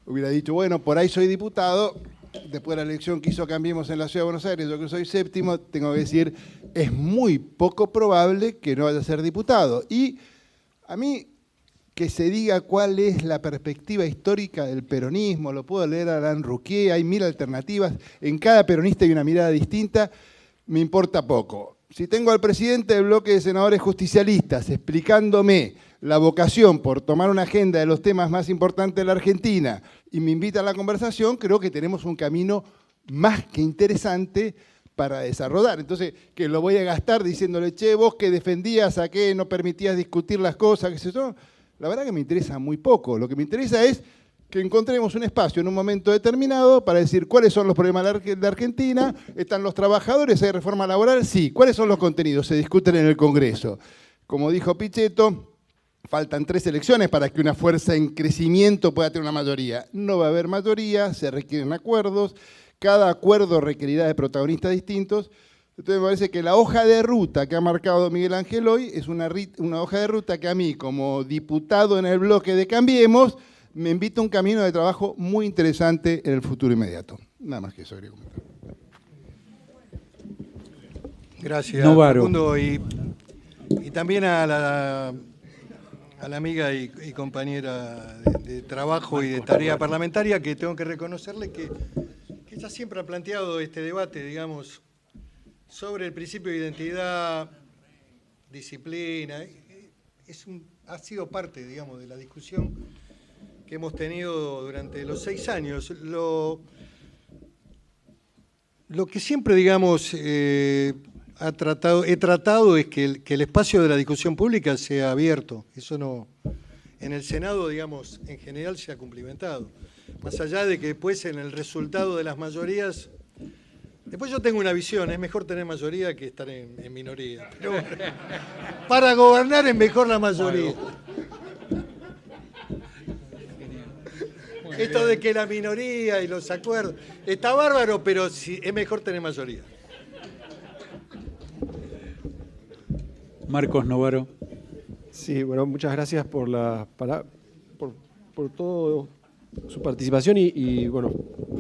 hubiera dicho, bueno, por ahí soy diputado. Después de la elección que hizo Cambiemos en la Ciudad de Buenos Aires, yo que soy séptimo, tengo que decir, es muy poco probable que no vaya a ser diputado. Y a mí, que se diga cuál es la perspectiva histórica del peronismo, lo puedo leer a Alain Rouquier, hay 1000 alternativas, en cada peronista hay una mirada distinta, me importa poco. Si tengo al presidente del bloque de senadores justicialistas explicándome la vocación por tomar una agenda de los temas más importantes de la Argentina y me invita a la conversación, creo que tenemos un camino más que interesante para desarrollar. Entonces, que lo voy a gastar diciéndole, che, vos que defendías a qué no permitías discutir las cosas, qué sé yo, la verdad que me interesa muy poco. Lo que me interesa es que encontremos un espacio en un momento determinado para decir cuáles son los problemas de Argentina, están los trabajadores, hay reforma laboral, sí, cuáles son los contenidos, se discuten en el Congreso. Como dijo Pichetto, faltan 3 elecciones para que una fuerza en crecimiento pueda tener una mayoría. No va a haber mayoría, se requieren acuerdos, cada acuerdo requerirá de protagonistas distintos. Entonces me parece que la hoja de ruta que ha marcado Miguel Ángel hoy es una hoja de ruta que a mí, como diputado en el bloque de Cambiemos, me invita a un camino de trabajo muy interesante en el futuro inmediato. Nada más que eso quería comentar.
Gracias,
Novaro.
Facundo, y también a la amiga y compañera de trabajo y de tarea parlamentaria, que tengo que reconocerle que ella siempre ha planteado este debate, digamos, sobre el principio de identidad, disciplina. Ha sido parte, digamos, de la discusión que hemos tenido durante los 6 años. Lo que siempre, digamos, he tratado es que el espacio de la discusión pública sea abierto. Eso no, en el Senado, digamos, en general se ha cumplimentado. Más allá de que después en el resultado de las mayorías Después yo tengo una visión, es mejor tener mayoría que estar en minoría. Pero para gobernar es mejor la mayoría. Esto de que la minoría y los acuerdos, está bárbaro, pero sí, es mejor tener mayoría.
Marcos Novaro.
Sí, bueno, muchas gracias por toda su participación y bueno,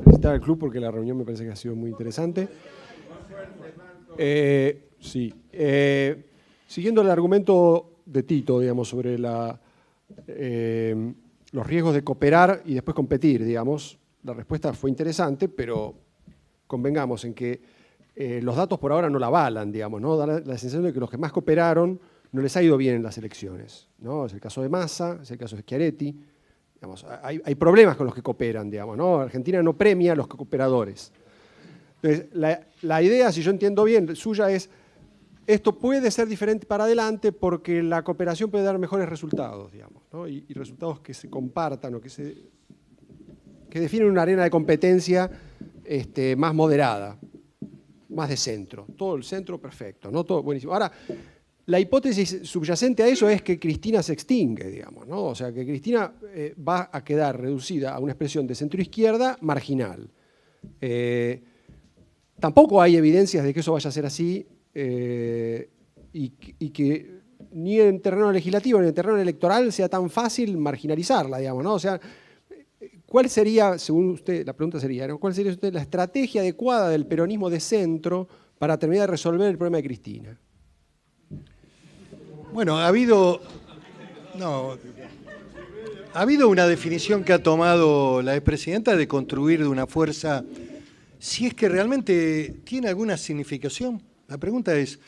felicitar al club porque la reunión me parece que ha sido muy interesante. Siguiendo el argumento de Tito, digamos, sobre los riesgos de cooperar y después competir, digamos, la respuesta fue interesante, pero convengamos en que los datos por ahora no la avalan, digamos, ¿no? Da la sensación de que los que más cooperaron no les ha ido bien en las elecciones, ¿no? Es el caso de Massa, es el caso de Schiaretti. Digamos, hay problemas con los que cooperan, digamos, ¿no? Argentina no premia a los cooperadores. Entonces, la idea, si yo entiendo bien, suya es, esto puede ser diferente para adelante porque la cooperación puede dar mejores resultados, digamos, ¿no? Y resultados que se compartan o que definen una arena de competencia más moderada, más de centro. Todo el centro perfecto, ¿no? Todo buenísimo. Ahora, la hipótesis subyacente a eso es que Cristina se extingue, digamos, ¿no? O sea, que Cristina va a quedar reducida a una expresión de centroizquierda marginal. Tampoco hay evidencias de que eso vaya a ser así y que ni en terreno legislativo ni en terreno electoral sea tan fácil marginalizarla, digamos, ¿no? O sea, ¿cuál sería, según usted, la pregunta sería, ¿no? ¿Cuál sería usted la estrategia adecuada del peronismo de centro para terminar de resolver el problema de Cristina?
Bueno, ha habido una definición que ha tomado la expresidenta de construir de una fuerza, si es que realmente tiene alguna significación. La pregunta es,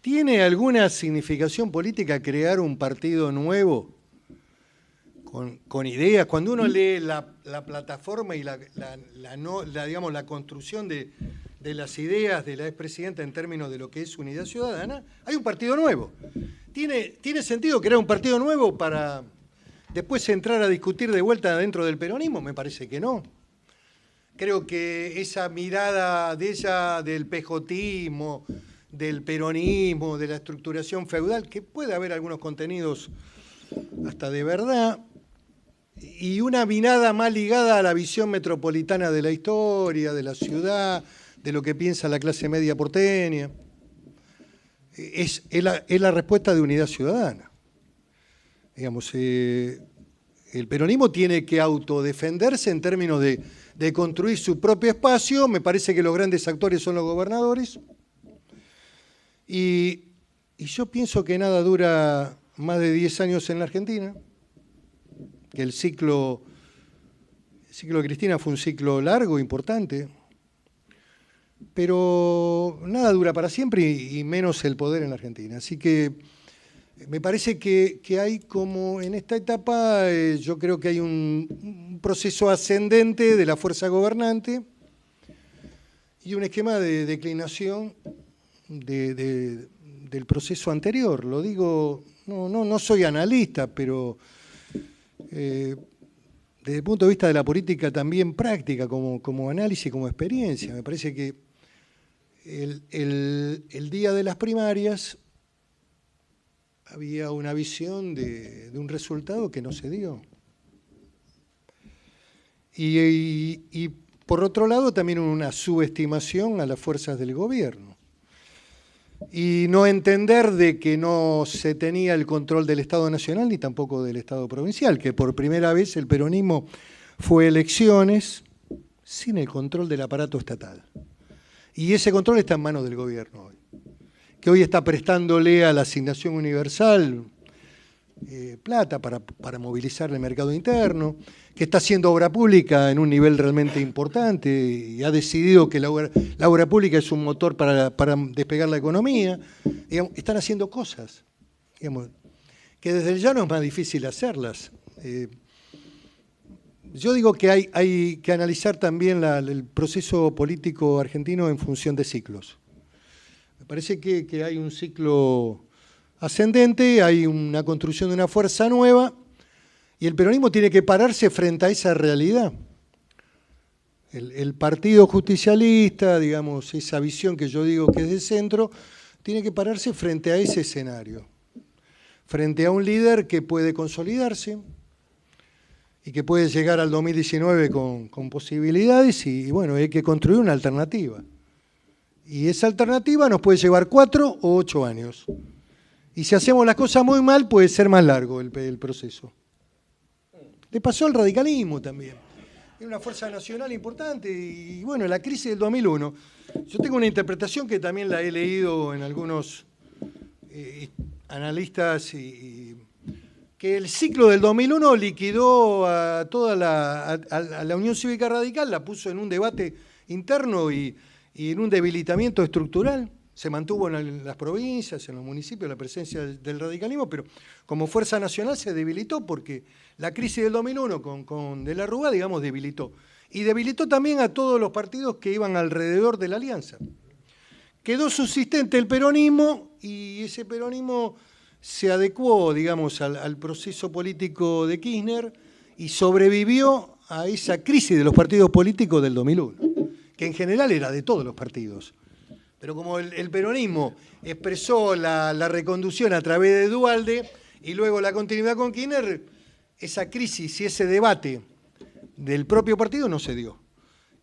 ¿tiene alguna significación política crear un partido nuevo con ideas? Cuando uno lee la plataforma y la construcción de las ideas de la expresidenta en términos de lo que es Unidad Ciudadana, hay un partido nuevo. ¿Tiene sentido crear un partido nuevo para después entrar a discutir de vuelta dentro del peronismo? Me parece que no. Creo que esa mirada de ella del pejotismo, del peronismo, de la estructuración feudal, que puede haber algunos contenidos hasta de verdad, y una mirada más ligada a la visión metropolitana de la historia, de la ciudad, de lo que piensa la clase media porteña. Es la respuesta de Unidad Ciudadana. Digamos, el peronismo tiene que autodefenderse en términos de construir su propio espacio. Me parece que los grandes actores son los gobernadores. Y yo pienso que nada dura más de 10 años en la Argentina, que el ciclo de Cristina fue un ciclo largo, importante, pero nada dura para siempre y menos el poder en la Argentina. Así que me parece que hay como en esta etapa, yo creo que hay un proceso ascendente de la fuerza gobernante y un esquema de declinación del proceso anterior. Lo digo, no soy analista, pero desde el punto de vista de la política también práctica, como análisis, como experiencia. Me parece que el día de las primarias había una visión de un resultado que no se dio. Y por otro lado también una subestimación a las fuerzas del gobierno. Y no entender de que no se tenía el control del Estado Nacional ni tampoco del Estado Provincial, que por primera vez el peronismo fue a elecciones sin el control del aparato estatal. Y ese control está en manos del gobierno hoy, que hoy está prestándole a la asignación universal plata para movilizar el mercado interno, que está haciendo obra pública en un nivel realmente importante y ha decidido que la obra pública es un motor para despegar la economía. Digamos, están haciendo cosas, digamos, que desde el llano es más difícil hacerlas. Yo digo que hay que analizar también el proceso político argentino en función de ciclos. Me parece que hay un ciclo ascendente, hay una construcción de una fuerza nueva y el peronismo tiene que pararse frente a esa realidad. El partido justicialista, digamos, esa visión que yo digo que es de centro, tiene que pararse frente a ese escenario, frente a un líder que puede consolidarse y que puede llegar al 2019 con posibilidades y bueno, hay que construir una alternativa. Y esa alternativa nos puede llevar 4 o 8 años. Y si hacemos las cosas muy mal, puede ser más largo el proceso. Le pasó al radicalismo también. Era una fuerza nacional importante y bueno, la crisis del 2001. Yo tengo una interpretación que también la he leído en algunos analistas, que el ciclo del 2001 liquidó a toda la Unión Cívica Radical, la puso en un debate interno y en un debilitamiento estructural. Se mantuvo en las provincias, en los municipios, la presencia del radicalismo, pero como fuerza nacional se debilitó porque la crisis del 2001 con De la Rúa, digamos, debilitó. Y debilitó también a todos los partidos que iban alrededor de la alianza. Quedó subsistente el peronismo y ese peronismo se adecuó, digamos, al proceso político de Kirchner y sobrevivió a esa crisis de los partidos políticos del 2001, que en general era de todos los partidos. Pero como el peronismo expresó la reconducción a través de Duhalde y luego la continuidad con Kirchner, esa crisis y ese debate del propio partido no se dio.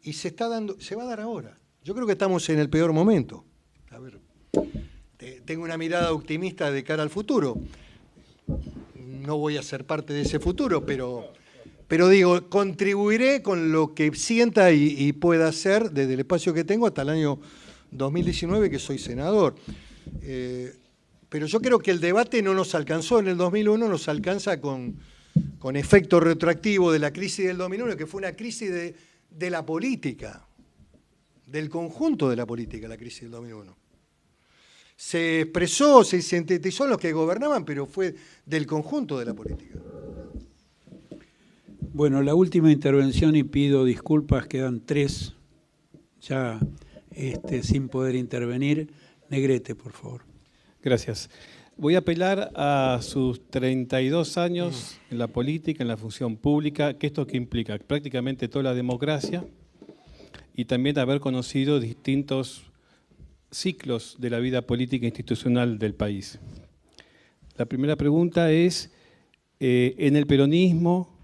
Y se va a dar ahora. Yo creo que estamos en el peor momento. A ver, tengo una mirada optimista de cara al futuro. No voy a ser parte de ese futuro, pero digo, contribuiré con lo que sienta y pueda hacer desde el espacio que tengo hasta el año 2019, que soy senador. Pero yo creo que el debate no nos alcanzó en el 2001, nos alcanza con efecto retroactivo de la crisis del 2001, que fue una crisis de la política, del conjunto de la política, la crisis del 2001. Se expresó, se sintetizó en los que gobernaban, pero fue del conjunto de la política.
Bueno, la última intervención y pido disculpas, quedan 3 ya sin poder intervenir. Negrete, por favor.
Gracias. Voy a apelar a sus 32 años en la política, en la función pública, que esto que implica prácticamente toda la democracia y también haber conocido distintos ciclos de la vida política e institucional del país. La primera pregunta es, en el peronismo,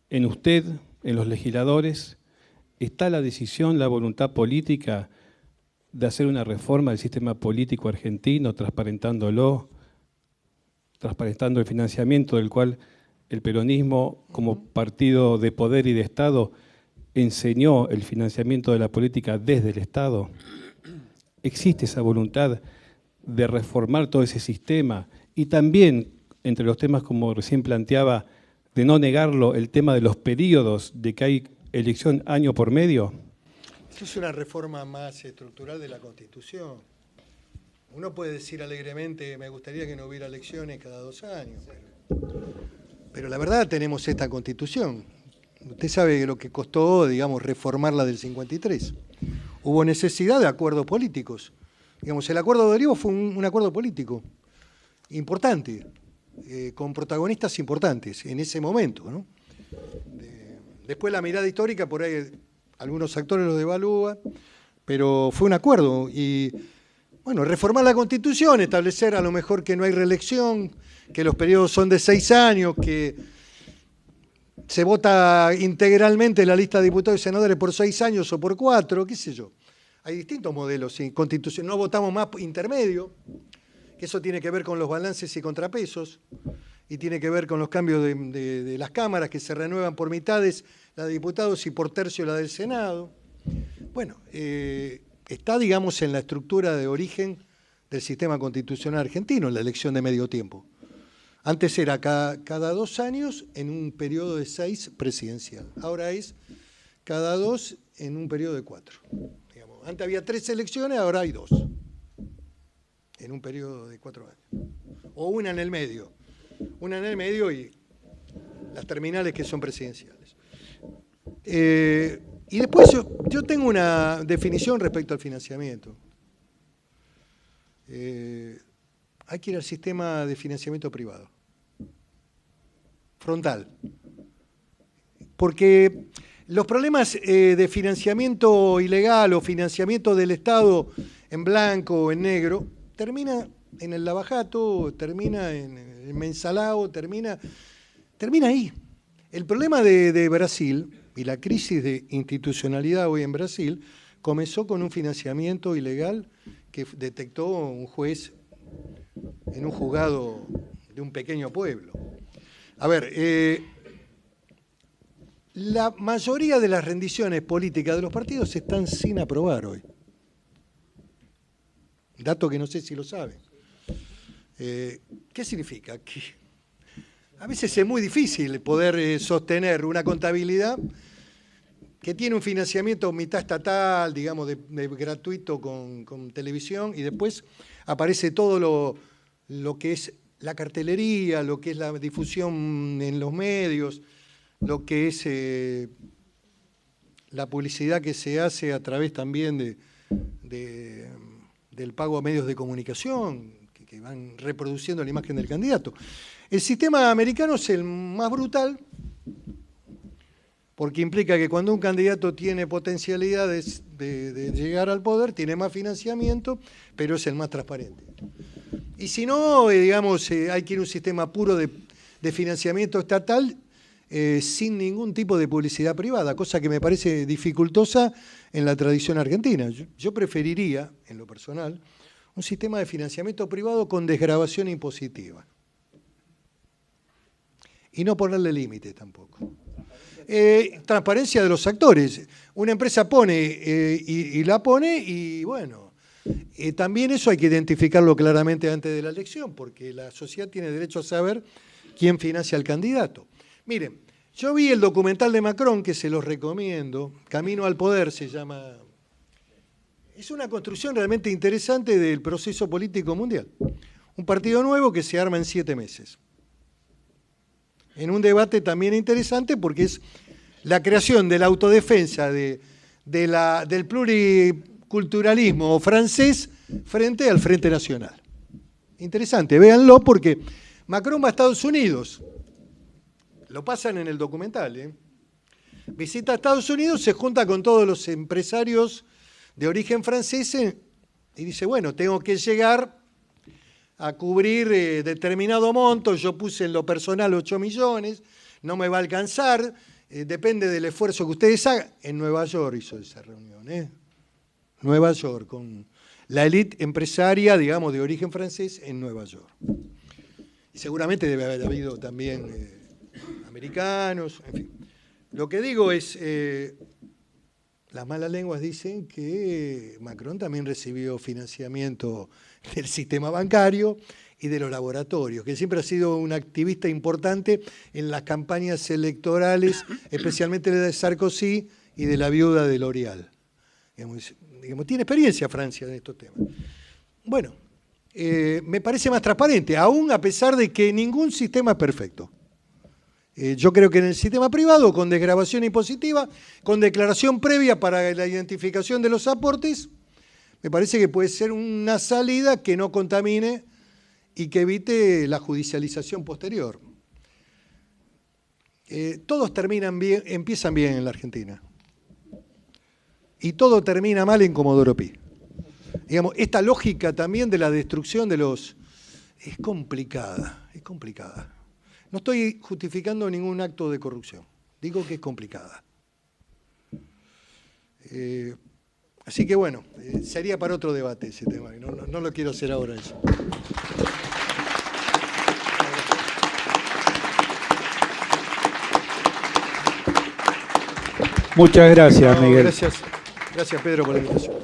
en usted, en los legisladores, ¿está la decisión, la voluntad política de hacer una reforma del sistema político argentino, transparentando el financiamiento del cual el peronismo, como partido de poder y de Estado, enseñó el financiamiento de la política desde el Estado? ¿Existe esa voluntad de reformar todo ese sistema? Y también, entre los temas, como recién planteaba, de no negarlo, el tema de los periodos, de que hay elección año por medio.
Esto es una reforma más estructural de la Constitución. Uno puede decir alegremente, me gustaría que no hubiera elecciones cada 2 años, pero la verdad tenemos esta Constitución. Usted sabe lo que costó, digamos, reformarla del 53. Hubo necesidad de acuerdos políticos. Digamos, el acuerdo de Olivo fue un acuerdo político importante, con protagonistas importantes en ese momento, ¿no? Después la mirada histórica, por ahí algunos actores lo devalúan, pero fue un acuerdo. Y bueno, reformar la Constitución, establecer a lo mejor que no hay reelección, que los periodos son de 6 años, que se vota integralmente la lista de diputados y senadores por 6 años o por 4, qué sé yo. Hay distintos modelos en Constitución. No votamos más intermedio, que eso tiene que ver con los balances y contrapesos, y tiene que ver con los cambios de las cámaras, que se renuevan por mitades la de diputados y por tercio la del Senado. Bueno, está, digamos, en la estructura de origen del sistema constitucional argentino, en la elección de medio tiempo. Antes era cada 2 años en un periodo de 6 presidencial. Ahora es cada 2 en un periodo de 4. Digamos, antes había 3 elecciones, ahora hay 2. En un periodo de 4 años. O una en el medio. Una en el medio y las terminales que son presidenciales. Y después yo tengo una definición respecto al financiamiento. Hay que ir al sistema de financiamiento privado. Frontal. Porque Los problemas de financiamiento ilegal o financiamiento del Estado en blanco o en negro termina en el lavajato, termina en el mensalao, termina ahí. El problema de Brasil y la crisis de institucionalidad hoy en Brasil comenzó con un financiamiento ilegal que detectó un juez en un juzgado de un pequeño pueblo. A ver, la mayoría de las rendiciones políticas de los partidos están sin aprobar hoy. Dato que no sé si lo saben. ¿Qué significa? Que a veces es muy difícil poder sostener una contabilidad que tiene un financiamiento mitad estatal, digamos, de gratuito con televisión, y después aparece todo lo que es la cartelería, lo que es la difusión en los medios, lo que es la publicidad que se hace a través también del pago a medios de comunicación, que van reproduciendo la imagen del candidato. El sistema americano es el más brutal, porque implica que cuando un candidato tiene potencialidades de llegar al poder, tiene más financiamiento, pero es el más transparente. Y si no, digamos, hay que ir a un sistema puro de financiamiento estatal sin ningún tipo de publicidad privada, cosa que me parece dificultosa en la tradición argentina. Yo preferiría, en lo personal, un sistema de financiamiento privado con desgravación impositiva. Y no ponerle límites tampoco. Transparencia de los actores. Una empresa pone y la pone y bueno, también eso hay que identificarlo claramente antes de la elección, porque la sociedad tiene derecho a saber quién financia al candidato. Miren, yo vi el documental de Macron, que se los recomiendo, Camino al Poder se llama. Es una construcción realmente interesante del proceso político mundial. Un partido nuevo que se arma en 7 meses. En un debate también interesante porque es la creación de la autodefensa del pluriculturalismo francés frente al Frente Nacional. Interesante, véanlo porque Macron va a Estados Unidos. Lo pasan en el documental. Visita a Estados Unidos, se junta con todos los empresarios de origen francés y dice, bueno, tengo que llegar a cubrir determinado monto, yo puse en lo personal 8 millones, no me va a alcanzar, depende del esfuerzo que ustedes hagan. En Nueva York hizo esa reunión, Nueva York, con la élite empresaria, digamos, de origen francés en Nueva York. Y seguramente debe haber habido también americanos, en fin. Lo que digo es, las malas lenguas dicen que Macron también recibió financiamiento del sistema bancario y de los laboratorios, que siempre ha sido un activista importante en las campañas electorales, especialmente la de Sarkozy y de la viuda de L'Oréal. Digamos, tiene experiencia Francia en estos temas. Bueno, me parece más transparente, aún a pesar de que ningún sistema es perfecto. Yo creo que en el sistema privado, con desgravación impositiva, con declaración previa para la identificación de los aportes, me parece que puede ser una salida que no contamine y que evite la judicialización posterior. Todos terminan bien, empiezan bien en la Argentina. Y todo termina mal en Comodoro Pi. Digamos, esta lógica también de la destrucción de los... es complicada, es complicada. No estoy justificando ningún acto de corrupción, digo que es complicada. Así que bueno, sería para otro debate ese tema, no lo quiero hacer ahora eso.
Muchas gracias, Miguel.
Gracias Pedro por la invitación.